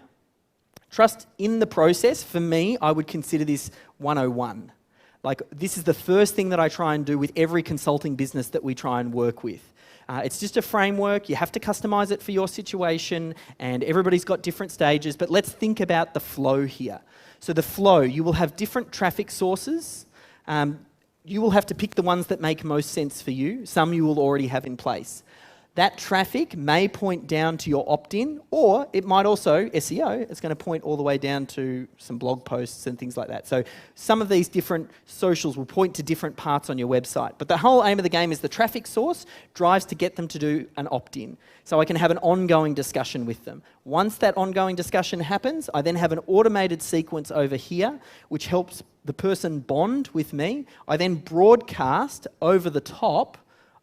trust in the process, for me, I would consider this 101. Like, this is the first thing that I try and do with every consulting business that we try and work with. It's just a framework. You have to customize it for your situation, and everybody's got different stages, but let's think about the flow here. So the flow, you will have different traffic sources. You will have to pick the ones that make most sense for you. Some you will already have in place. That traffic may point down to your opt-in, or it might also, SEO, it's going to point all the way down to some blog posts and things like that. So some of these different socials will point to different parts on your website. But the whole aim of the game is the traffic source drives to get them to do an opt-in. So I can have an ongoing discussion with them. Once that ongoing discussion happens, I then have an automated sequence over here, which helps the person bond with me. I then broadcast over the top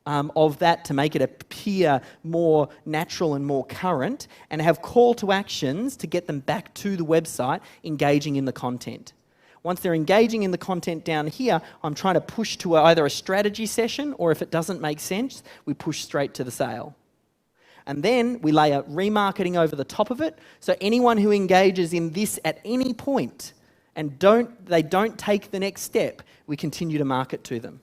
of that to make it appear more natural and more current, and have call to actions to get them back to the website engaging in the content. Once they're engaging in the content down here, I'm trying to push to either a strategy session, or if it doesn't make sense, we push straight to the sale. And then we layer remarketing over the top of it, so anyone who engages in this at any point and they don't take the next step, we continue to market to them.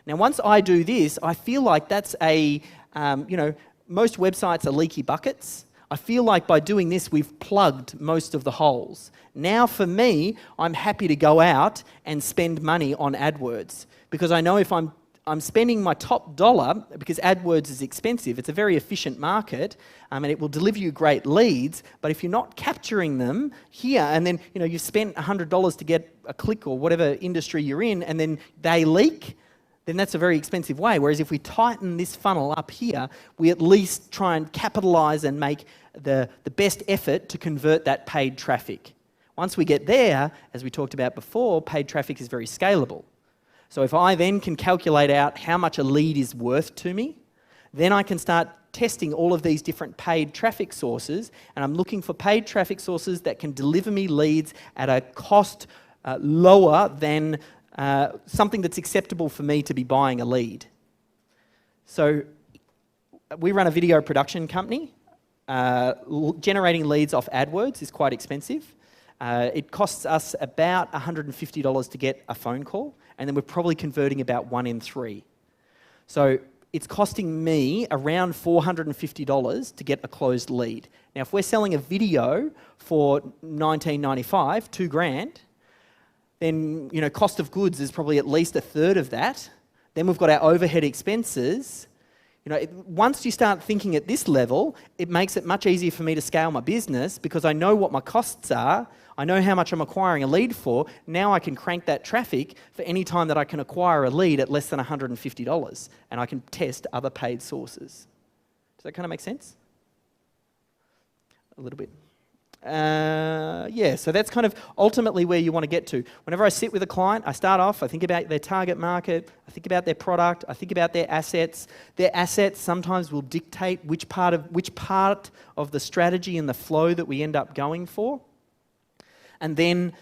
Now, once I do this, I feel like that's most websites are leaky buckets. I feel like by doing this, we've plugged most of the holes. Now, for me, I'm happy to go out and spend money on AdWords, because I know if I'm spending my top dollar, because AdWords is expensive, it's a very efficient market, and it will deliver you great leads, but if you're not capturing them here, and then you've spent $100 to get a click or whatever industry you're in, and then they leak, then that's a very expensive way. Whereas if we tighten this funnel up here, we at least try and capitalize and make the best effort to convert that paid traffic. Once we get there, as we talked about before, paid traffic is very scalable. So if I then can calculate out how much a lead is worth to me, then I can start testing all of these different paid traffic sources, and I'm looking for paid traffic sources that can deliver me leads at a cost lower than something that's acceptable for me to be buying a lead. So we run a video production company. Generating leads off AdWords is quite expensive. It costs us about $150 to get a phone call, and then we're probably converting about 1 in 3. So it's costing me around $450 to get a closed lead. Now, if we're selling a video for $19.95, $2,000, then cost of goods is probably at least a third of that. Then we've got our overhead expenses. Once you start thinking at this level, it makes it much easier for me to scale my business, because I know what my costs are. I know how much I'm acquiring a lead for. Now I can crank that traffic for any time that I can acquire a lead at less than $150, and I can test other paid sources. Does that kind of make sense? A little bit. So that's kind of ultimately where you want to get to. Whenever I sit with a client, I start off, I think about their target market, I think about their product, I think about their assets. Their assets sometimes will dictate which part of the strategy and the flow that we end up going for. And then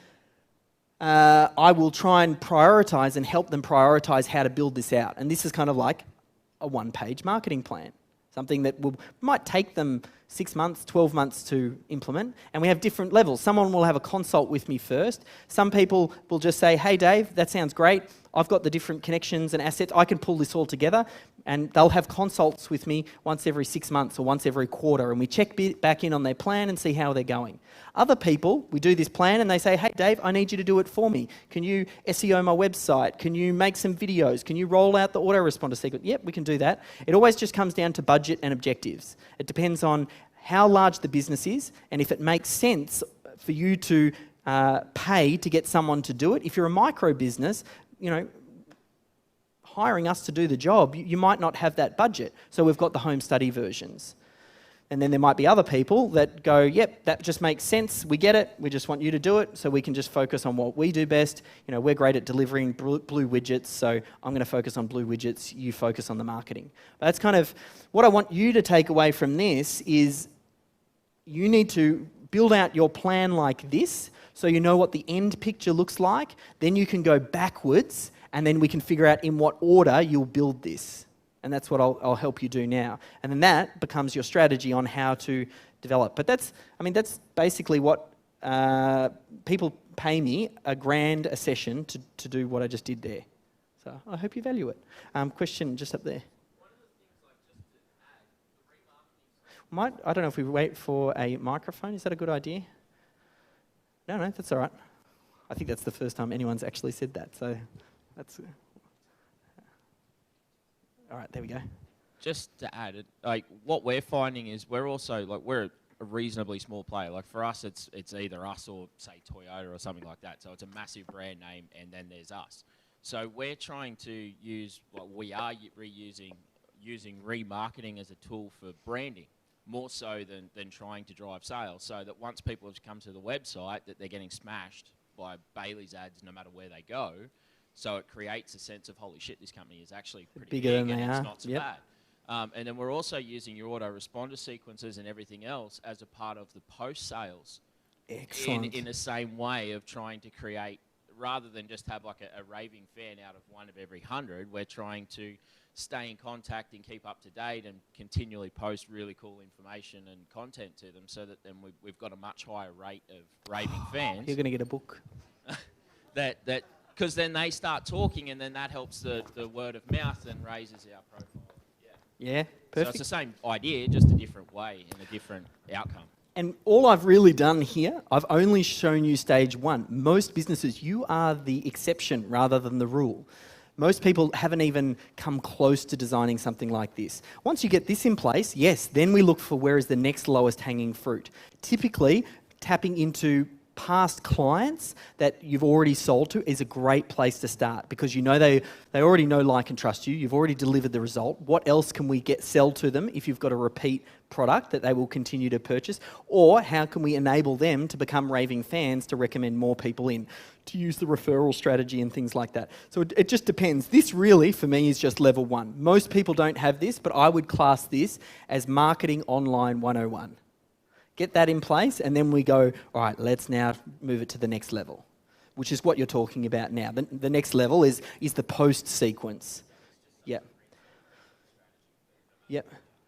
I will try and prioritize and help them prioritize how to build this out. And this is kind of like a one-page marketing plan. Something that might take them 6 months, 12 months to implement. And we have different levels. Someone will have a consult with me first. Some people will just say, hey, Dave, that sounds great. I've got the different connections and assets. I can pull this all together. And they'll have consults with me once every 6 months or once every quarter. And we check back in on their plan and see how they're going. Other people, we do this plan and they say, hey, Dave, I need you to do it for me. Can you SEO my website? Can you make some videos? Can you roll out the autoresponder sequence? Yep, we can do that. It always just comes down to budget and objectives. It depends on how large the business is and if it makes sense for you to pay to get someone to do it. If you're a micro business, hiring us to do the job, you might not have that budget. So we've got the home study versions. And then there might be other people that go, yep, that just makes sense. We get it. We just want you to do it so we can just focus on what we do best. We're great at delivering blue widgets, so I'm going to focus on blue widgets. You focus on the marketing. But that's kind of what I want you to take away from this is you need to build out your plan like this so you know what the end picture looks like. Then you can go backwards and then we can figure out in what order you'll build this. And that's what I'll help you do now. And then that becomes your strategy on how to develop. But that's basically what people pay me $1,000 a session to do what I just did there. So I hope you value it. Question just up there. I don't know if we wait for a microphone. Is that a good idea? No, that's all right. I think that's the first time anyone's actually said that. So that's all right. There we go. Just to add it, like what we're finding is we're also like we're a reasonably small player. Like for us, it's either us or say Toyota or something like that. So it's a massive brand name, and then there's us. So we're trying to use using remarketing as a tool for branding, more so than trying to drive sales. So that once people have come to the website, that they're getting smashed by Bailey's ads no matter where they go. So it creates a sense of holy shit, this company is actually pretty bigger big than they and it's are. not so Yep. bad. And then we're also using your autoresponder sequences and everything else as a part of the post-sales. Excellent. In the same way of trying to create, rather than just have like a raving fan out of one of every 100, we're trying to stay in contact and keep up to date and continually post really cool information and content to them so that then we've got a much higher rate of raving fans. You're going to get a book. Because then they start talking and then that helps the word of mouth and raises our profile. Yeah, So perfect. it's the same idea, just a different way and a different outcome. And all I've really done here, I've only shown you stage one. Most businesses, you are the exception rather than the rule. Most people haven't even come close to designing something like this. Once you get this in place, yes, then we look for where is the next lowest hanging fruit. Typically, tapping into past clients that you've already sold to is a great place to start because you know they already know, like, and trust you. You've already delivered the result. What else can we sell to them if you've got a repeat product that they will continue to purchase? Or how can we enable them to become raving fans to recommend more people in, to use the referral strategy and things like that? So it just depends. This really, for me, is just level one. Most people don't have this, but I would class this as marketing online 101. Get that in place, and then we go, all right, let's now move it to the next level, which is what you're talking about now. The next level is the post sequence. Yep. Yep.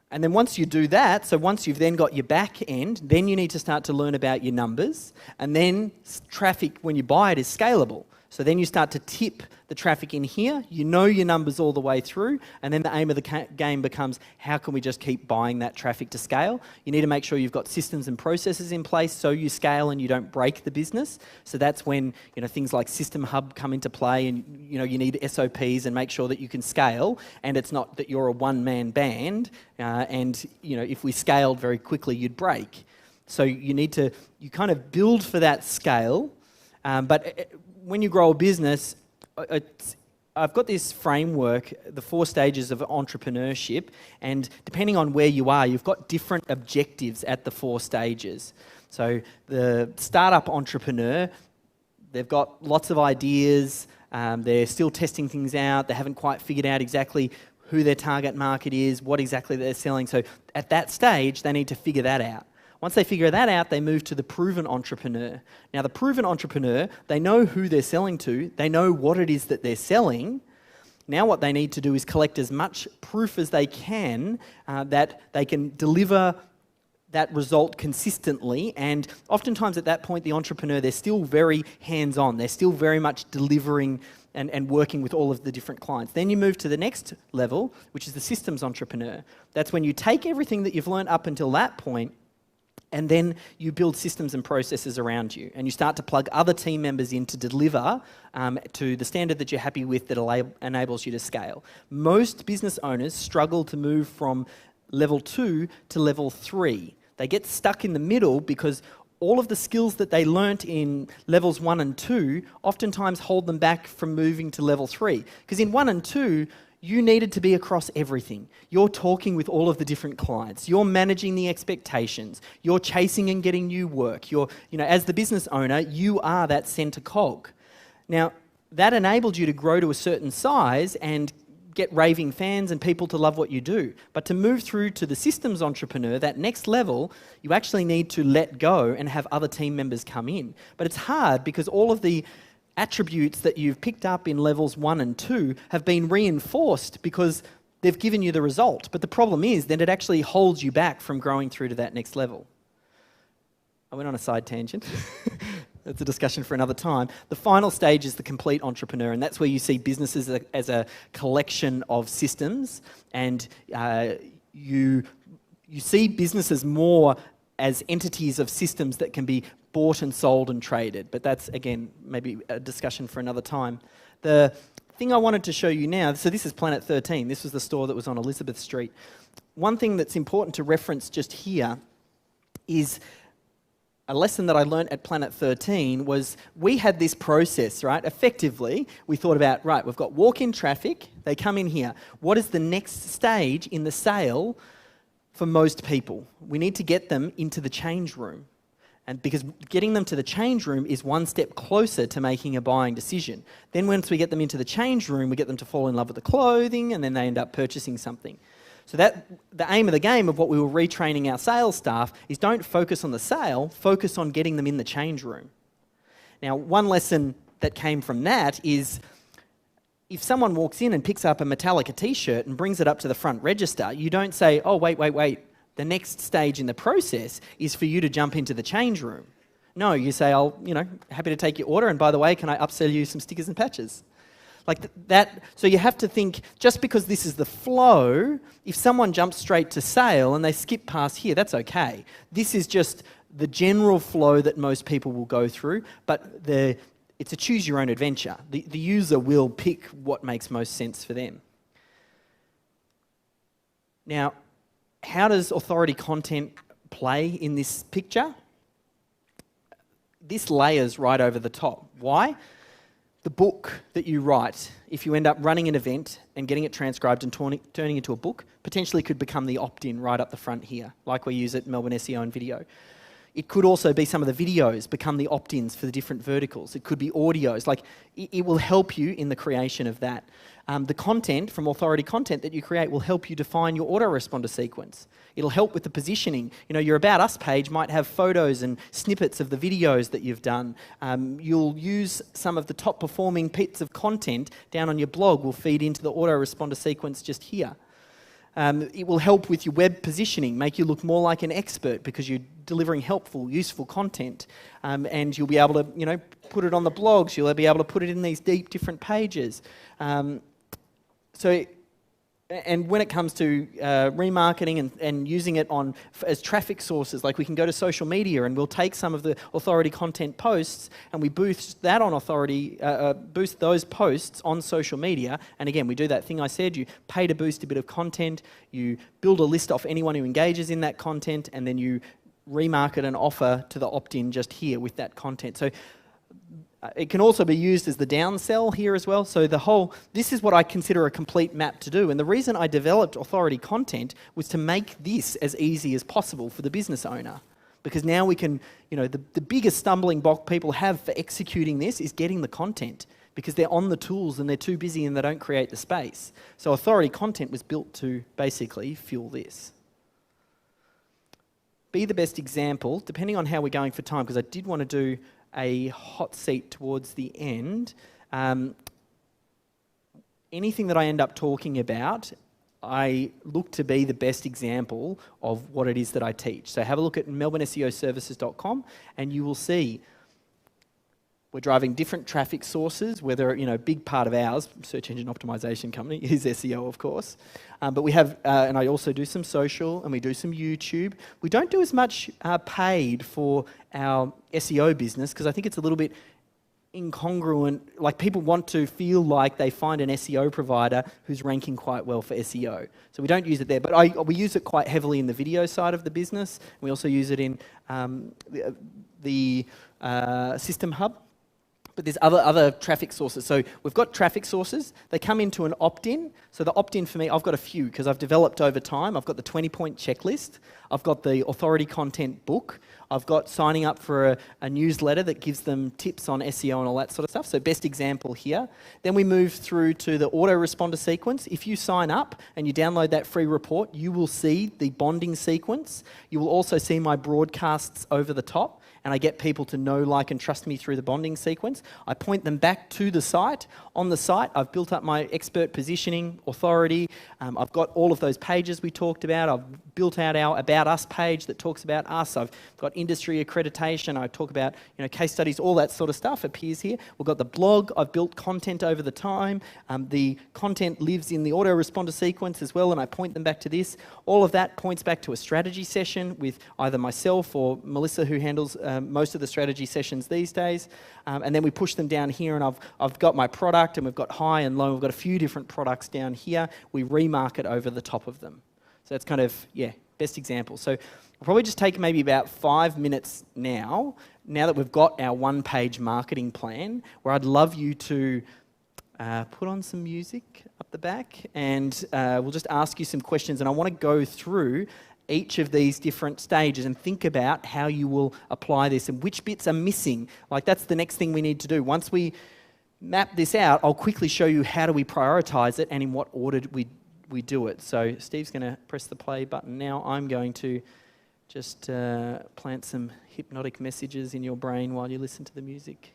And then once you do that, so once you've then got your back end, then you need to start to learn about your numbers, and then traffic, when you buy it, is scalable. So then you start to tip the traffic in here, you know your numbers all the way through, and then the aim of the game becomes, how can we just keep buying that traffic to scale? You need to make sure you've got systems and processes in place so you scale and you don't break the business. So that's when things like System Hub come into play, and you need SOPs and make sure that you can scale, and it's not that you're a one-man band, and if we scaled very quickly, you'd break. So you kind of build for that scale, but when you grow a business, I've got this framework, the 4 stages of entrepreneurship, and depending on where you are, you've got different objectives at the 4 stages. So the startup entrepreneur, they've got lots of ideas, they're still testing things out, they haven't quite figured out exactly who their target market is, what exactly they're selling. So at that stage, they need to figure that out. Once they figure that out, they move to the proven entrepreneur. Now, the proven entrepreneur, they know who they're selling to, they know what it is that they're selling. Now what they need to do is collect as much proof as they can that they can deliver that result consistently, and oftentimes at that point, the entrepreneur, they're still very hands-on, they're still very much delivering and working with all of the different clients. Then you move to the next level, which is the systems entrepreneur. That's when you take everything that you've learned up until that point, and then you build systems and processes around you, and you start to plug other team members in to deliver to the standard that you're happy with that enables you to scale. Most business owners struggle to move from level 2 to level 3. They get stuck in the middle because all of the skills that they learnt in levels 1 and 2 oftentimes hold them back from moving to level 3. Because in 1 and 2, you needed to be across everything. You're talking with all of the different clients. You're managing the expectations. You're chasing and getting new work. As the business owner, you are that center cog. Now, that enabled you to grow to a certain size and get raving fans and people to love what you do. But to move through to the systems entrepreneur, that next level, you actually need to let go and have other team members come in. But it's hard because all of the attributes that you've picked up in levels 1 and 2 have been reinforced because they've given you the result. But the problem is that it actually holds you back from growing through to that next level. I went on a side tangent. That's a discussion for another time. The final stage is the complete entrepreneur, and that's where you see businesses as a collection of systems, and you see businesses more as entities of systems that can be bought and sold and traded. But that's, again, maybe a discussion for another time. The thing I wanted to show you now, so this is Planet 13. This was the store that was on Elizabeth Street. One thing that's important to reference just here is a lesson that I learned at Planet 13 was we had this process, right? Effectively, we thought about, right, we've got walk-in traffic, they come in here. What is the next stage in the sale for most people? We need to get them into the change room. And because getting them to the change room is one step closer to making a buying decision. Then once we get them into the change room, we get them to fall in love with the clothing, and then they end up purchasing something. So that the aim of the game of what we were retraining our sales staff is don't focus on the sale, focus on getting them in the change room. Now, one lesson that came from that is if someone walks in and picks up a Metallica t-shirt and brings it up to the front register, you don't say, oh, wait. The next stage in the process is for you to jump into the change room. No, you say, happy to take your order, and by the way, can I upsell you some stickers and patches? Like that, so you have to think, just because this is the flow, if someone jumps straight to sale and they skip past here, that's okay. This is just the general flow that most people will go through, but it's a choose your own adventure. The user will pick what makes most sense for them. Now, how does authority content play in this picture? This layers right over the top. Why? The book that you write, if you end up running an event and getting it transcribed and turning into a book, potentially could become the opt-in right up the front here, like we use at Melbourne SEO and video. It could also be some of the videos become the opt-ins for the different verticals. It could be audios. Like, it will help you in the creation of that. The content from authority content that you create will help you define your autoresponder sequence. It'll help with the positioning. Your About Us page might have photos and snippets of the videos that you've done. You'll use some of the top performing bits of content down on your blog will feed into the autoresponder sequence just here. It will help with your web positioning, make you look more like an expert because you're delivering helpful, useful content. And you'll be able to, put it on the blogs. You'll be able to put it in these deep, different pages. And when it comes to remarketing and using it as traffic sources, like we can go to social media and we'll take some of the authority content posts and we boost that on boost those posts on social media. And again, we do that thing I said, you pay to boost a bit of content, you build a list off anyone who engages in that content, and then you remarket an offer to the opt-in just here with that content. So it can also be used as the downsell here as well. So this is what I consider a complete map to do. And the reason I developed authority content was to make this as easy as possible for the business owner. Because now we can, the biggest stumbling block people have for executing this is getting the content, because they're on the tools and they're too busy and they don't create the space. So authority content was built to basically fuel this. Be the best example, depending on how we're going for time, because I did want to do a hot seat towards the end. Anything that I end up talking about, I look to be the best example of what it is that I teach. So have a look at melbourneseoservices.com and you will see we're driving different traffic sources, whether, a big part of ours, search engine optimization company, is SEO, of course. But we have, and I also do some social and we do some YouTube. We don't do as much paid for our SEO business because I think it's a little bit incongruent. Like, people want to feel like they find an SEO provider who's ranking quite well for SEO. So we don't use it there, but we use it quite heavily in the video side of the business. We also use it in the System Hub. But there's other traffic sources. So we've got traffic sources. They come into an opt-in. So the opt-in for me, I've got a few because I've developed over time. I've got the 20-point checklist. I've got the authority content book. I've got signing up for a newsletter that gives them tips on SEO and all that sort of stuff. So best example here. Then we move through to the autoresponder sequence. If you sign up and you download that free report, you will see the bonding sequence. You will also see my broadcasts over the top. and I get people to know, like, and trust me through the bonding sequence. I point them back to the site. On the site, I've built up my expert positioning, authority. I've got all of those pages we talked about. I've built out our About Us page that talks about us. I've got industry accreditation. I talk about, case studies, all that sort of stuff appears here. We've got the blog. I've built content over the time. The content lives in the autoresponder sequence as well, and I point them back to this. All of that points back to a strategy session with either myself or Melissa, who handles most of the strategy sessions these days. And then we push them down here, and I've got my product, and we've got high and low. We've got a few different products down here. We remarket over the top of them. So that's kind of, best example. So I'll probably just take maybe about 5 minutes now that we've got our one-page marketing plan, where I'd love you to put on some music up the back, and we'll just ask you some questions. And I want to go through each of these different stages and think about how you will apply this and which bits are missing. Like, that's the next thing we need to do. Once we map this out, I'll quickly show you how do we prioritize it and in what order we do it. So Steve's going to press the play button now. I'm going to just plant some hypnotic messages in your brain while you listen to the music.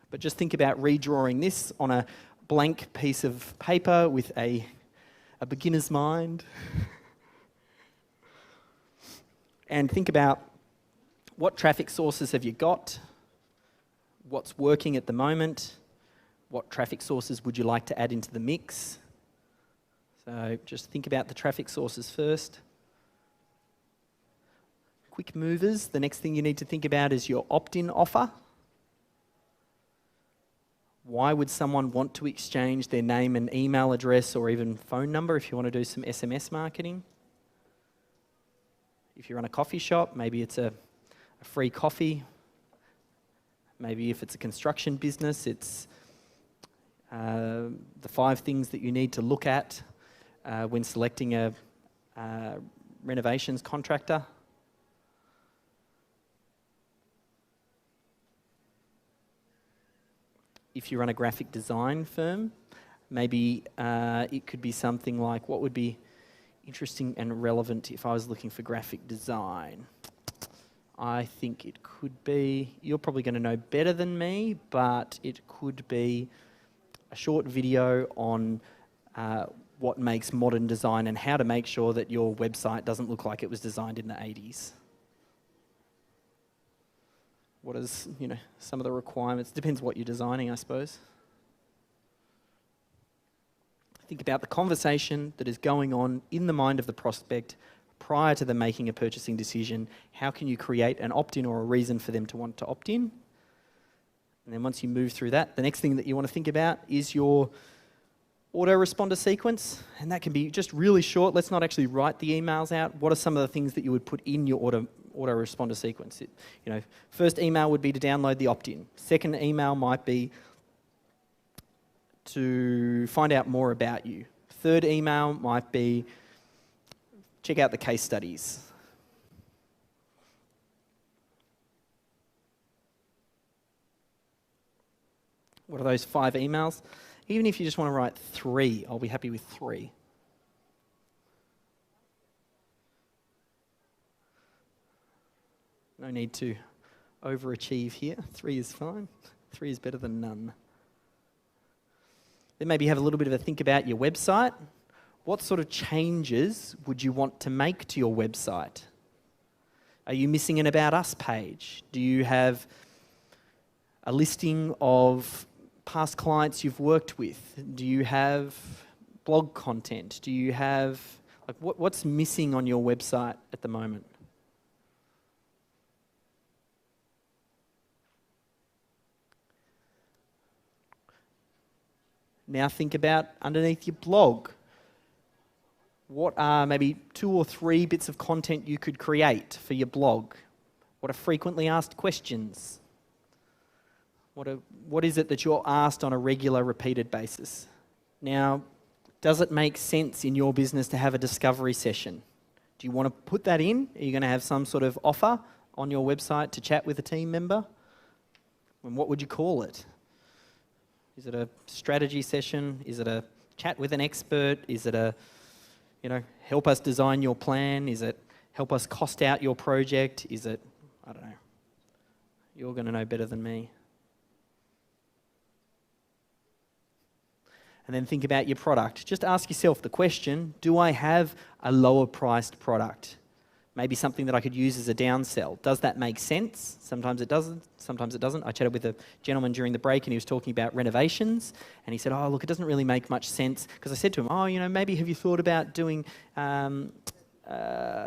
But just think about redrawing this on a blank piece of paper with a beginner's mind. And think about what traffic sources have you got, what's working at the moment, what traffic sources would you like to add into the mix. So just think about the traffic sources first. Quick movers, the next thing you need to think about is your opt-in offer. Why would someone want to exchange their name and email address or even phone number if you want to do some SMS marketing? If you run a coffee shop, maybe it's a free coffee. Maybe if it's a construction business, it's the 5 things that you need to look at when selecting a renovations contractor. If you run a graphic design firm, maybe it could be something like, what would be interesting and relevant if I was looking for graphic design? I think it could be, you're probably going to know better than me, but it could be a short video on what makes modern design and how to make sure that your website doesn't look like it was designed in the 80s. What is, some of the requirements? Depends what you're designing, I suppose. Think about the conversation that is going on in the mind of the prospect prior to them making a purchasing decision. How can you create an opt-in or a reason for them to want to opt in? And then once you move through that, the next thing that you want to think about is your autoresponder sequence. And that can be just really short. Let's not actually write the emails out. What are some of the things that you would put in your autoresponder sequence? First email would be to download the opt-in. Second email might be to find out more about you. Third email might be check out the case studies. What are those 5 emails? Even if you just want to write 3, I'll be happy with 3. No need to overachieve here. 3 is fine. 3 is better than none. Then maybe have a little bit of a think about your website. What sort of changes would you want to make to your website? Are you missing an About Us page? Do you have a listing of past clients you've worked with? Do you have blog content? Do you have, what's missing on your website at the moment? Now think about underneath your blog. What are maybe 2 or 3 bits of content you could create for your blog? What are frequently asked questions? What is it that you're asked on a regular, repeated basis? Now, does it make sense in your business to have a discovery session? Do you want to put that in? Are you going to have some sort of offer on your website to chat with a team member? And what would you call it? Is it a strategy session? Is it a chat with an expert? Is it a, help us design your plan? Is it help us cost out your project? Is it, I don't know. You're going to know better than me. And then think about your product. Just ask yourself the question, do I have a lower priced product? Maybe something that I could use as a downsell. Does that make sense? Sometimes it doesn't, sometimes it doesn't. I chatted with a gentleman during the break and he was talking about renovations and he said, oh, look, it doesn't really make much sense. Because I said to him, oh, you know, maybe have you thought about doing,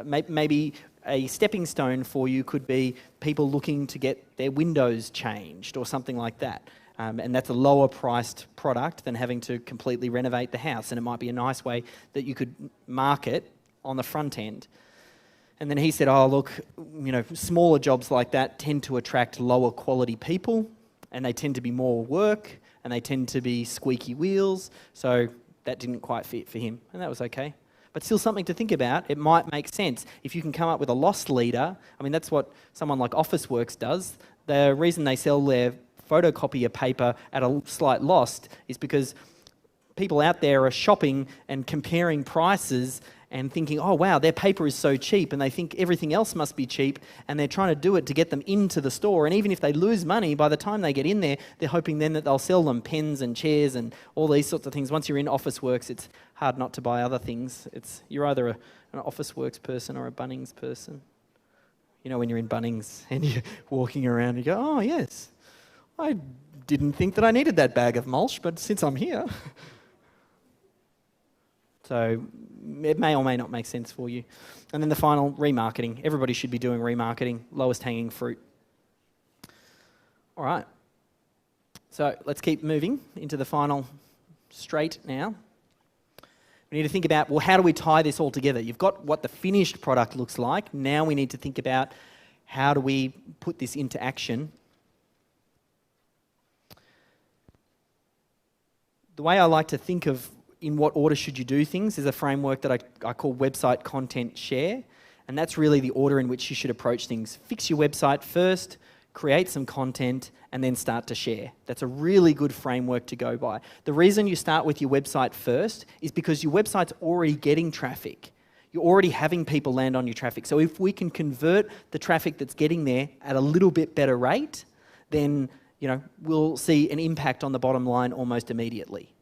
maybe a stepping stone for you could be people looking to get their windows changed or something like that. And that's a lower priced product than having to completely renovate the house. And it might be a nice way that you could market on the front end. And then he said, oh, look, you know, smaller jobs like that tend to attract lower quality people and they tend to be more work and they tend to be squeaky wheels. So that didn't quite fit for him. And that was okay. But still something to think about. It might make sense. If you can come up with a loss leader, I mean, that's what someone like Officeworks does. The reason they sell their photocopier paper at a slight loss is because people out there are shopping and comparing prices and thinking, oh wow, their paper is so cheap, and they think everything else must be cheap, and they're trying to do it to get them into the store. And even if they lose money, by the time they get in there, they're hoping then that they'll sell them pens and chairs and all these sorts of things. Once you're in Officeworks, it's hard not to buy other things. You're either an Officeworks person or a Bunnings person. You know, when you're in Bunnings and you're walking around, you go, oh yes, I didn't think that I needed that bag of mulch, but since I'm here. So it may or may not make sense for you. And then the final, remarketing. Everybody should be doing remarketing, lowest hanging fruit. All right. So let's keep moving into the final straight now. We need to think about, well, how do we tie this all together? You've got what the finished product looks like. Now we need to think about how do we put this into action. The way I like to think of in what order should you do things is a framework that I call website content share. And that's really the order in which you should approach things. Fix your website first, create some content, and then start to share. That's a really good framework to go by. The reason you start with your website first is because your website's already getting traffic. You're already having people land on your traffic. So if we can convert the traffic that's getting there at a little bit better rate, then we'll see an impact on the bottom line almost immediately.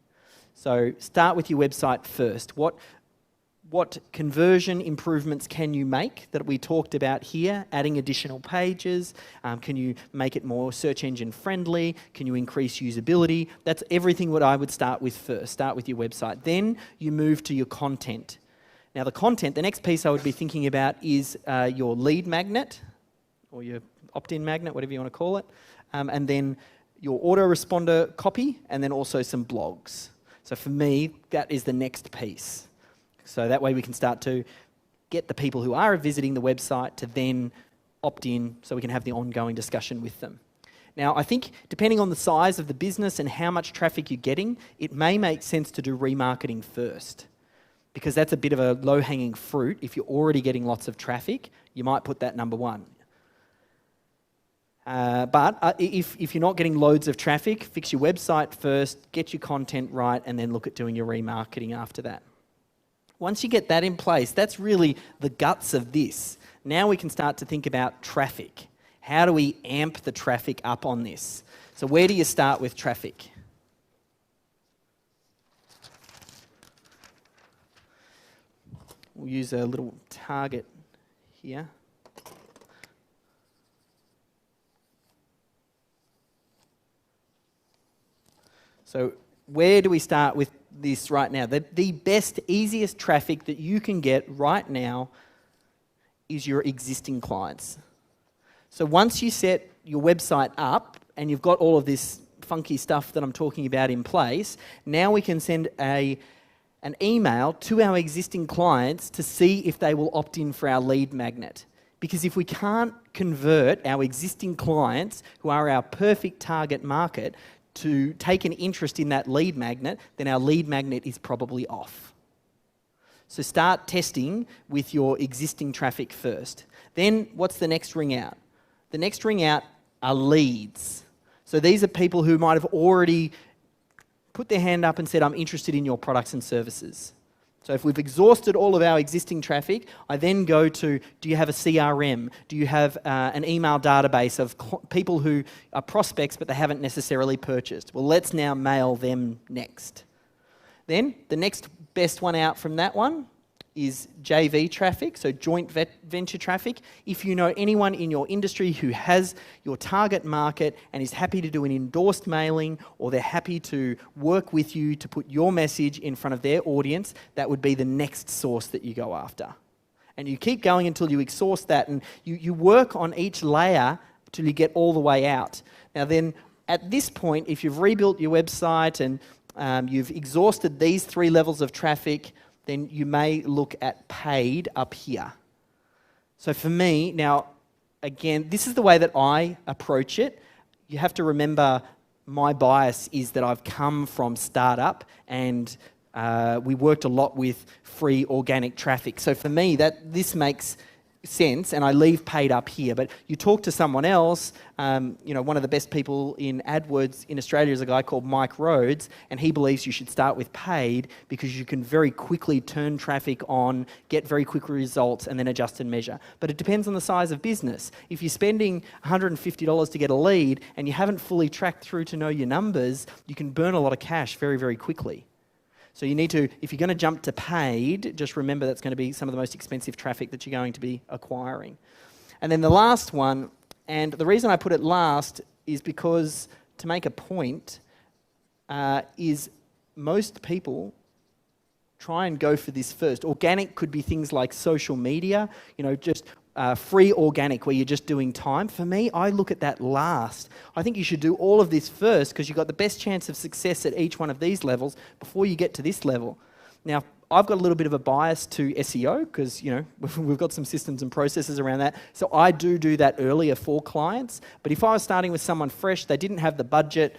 So start with your website first. What conversion improvements can you make that we talked about here? Adding additional pages. Can you make it more search engine friendly? Can you increase usability? That's everything what I would start with first. Start with your website. Then you move to your content. Now the next piece I would be thinking about is your lead magnet or your opt-in magnet, whatever you want to call it. And then your autoresponder copy and then also some blogs. So for me, that is the next piece. So that way we can start to get the people who are visiting the website to then opt in so we can have the ongoing discussion with them. Now, I think depending on the size of the business and how much traffic you're getting, it may make sense to do remarketing first because that's a bit of a low-hanging fruit. If you're already getting lots of traffic, you might put that number one. But if you're not getting loads of traffic, fix your website first, get your content right, and then look at doing your remarketing after that. Once you get that in place, that's really the guts of this. Now we can start to think about traffic. How do we amp the traffic up on this? So where do you start with traffic? We'll use a little target here. So where do we start with this right now? The best, easiest traffic that you can get right now is your existing clients. So once you set your website up and you've got all of this funky stuff that I'm talking about in place, now we can send an email to our existing clients to see if they will opt in for our lead magnet. Because if we can't convert our existing clients, who are our perfect target market, to take an interest in that lead magnet, then our lead magnet is probably off. So start testing with your existing traffic first. Then what's the next ring out? The next ring out are leads. So these are people who might have already put their hand up and said, I'm interested in your products and services. So if we've exhausted all of our existing traffic, I then go to, do you have a CRM? Do you have an email database of people who are prospects but they haven't necessarily purchased? Well, let's now mail them next. Then the next best one out from that one is JV traffic, so joint venture traffic. If you know anyone in your industry who has your target market and is happy to do an endorsed mailing, or they're happy to work with you to put your message in front of their audience, that would be the next source that you go after. And you keep going until you exhaust that, and you work on each layer till you get all the way out. Now then, at this point, if you've rebuilt your website and you've exhausted these 3 levels of traffic, then you may look at paid up here. So for me, now, again, this is the way that I approach it. You have to remember my bias is that I've come from startup and we worked a lot with free organic traffic. So for me, this makes sense, and I leave paid up here. But you talk to someone else, one of the best people in AdWords in Australia is a guy called Mike Rhodes, and he believes you should start with paid because you can very quickly turn traffic on, get very quick results, and then adjust and measure. But it depends on the size of business. If you're spending $150 to get a lead and you haven't fully tracked through to know your numbers, you can burn a lot of cash very, very quickly. So you need to, if you're going to jump to paid, just remember that's going to be some of the most expensive traffic that you're going to be acquiring. And then the last one, and the reason I put it last is because, to make a point, is most people try and go for this first. Organic could be things like social media, just free organic where you're just doing time. For me, I look at that last. I think you should do all of this first because you've got the best chance of success at each one of these levels before you get to this level. Now, I've got a little bit of a bias to SEO because, we've got some systems and processes around that. So I do that earlier for clients. But if I was starting with someone fresh, they didn't have the budget,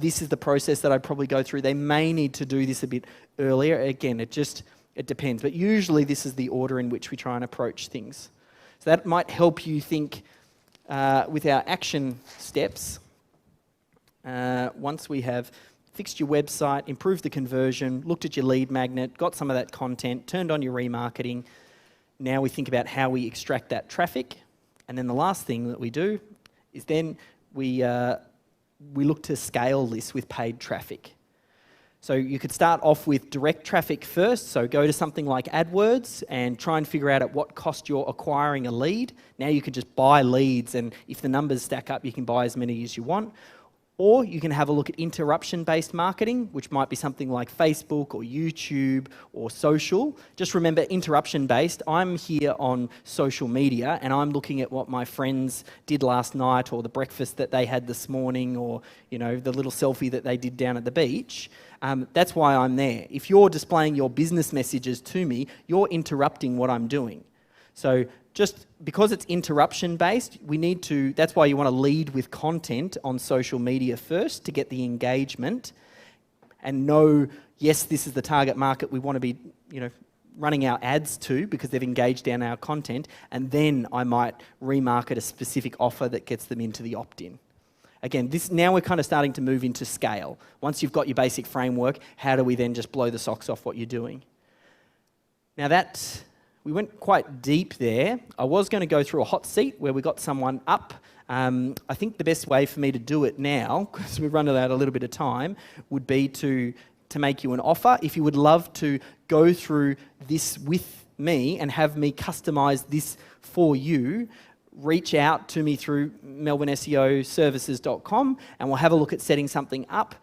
this is the process that I'd probably go through. They may need to do this a bit earlier. Again, it depends. But usually this is the order in which we try and approach things. So that might help you think with our action steps. Once we have fixed your website, improved the conversion, looked at your lead magnet, got some of that content, turned on your remarketing, now we think about how we extract that traffic. And then the last thing that we do is then we look to scale this with paid traffic. So you could start off with direct traffic first, so go to something like AdWords and try and figure out at what cost you're acquiring a lead. Now you can just buy leads, and if the numbers stack up, you can buy as many as you want. Or you can have a look at interruption-based marketing, which might be something like Facebook or YouTube or social. Just remember, interruption-based, I'm here on social media and I'm looking at what my friends did last night or the breakfast that they had this morning or, the little selfie that they did down at the beach. That's why I'm there. If you're displaying your business messages to me, you're interrupting what I'm doing. So just because it's interruption based, that's why you want to lead with content on social media first to get the engagement and know, yes, this is the target market we want to be, running our ads to because they've engaged in our content, and then I might remarket a specific offer that gets them into the opt-in. Again, now we're kind of starting to move into scale. Once you've got your basic framework, how do we then just blow the socks off what you're doing? Now we went quite deep there. I was going to go through a hot seat where we got someone up. I think the best way for me to do it now, because we've run out a little bit of time, would be to make you an offer. If you would love to go through this with me and have me customize this for you, reach out to me through melbourneseoservices.com and we'll have a look at setting something up.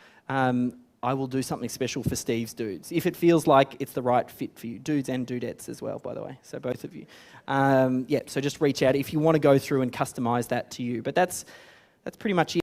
I will do something special for Steve's dudes, if it feels like it's the right fit for you. Dudes and dudettes as well, by the way, so both of you. So just reach out if you want to go through and customize that to you. But that's pretty much it.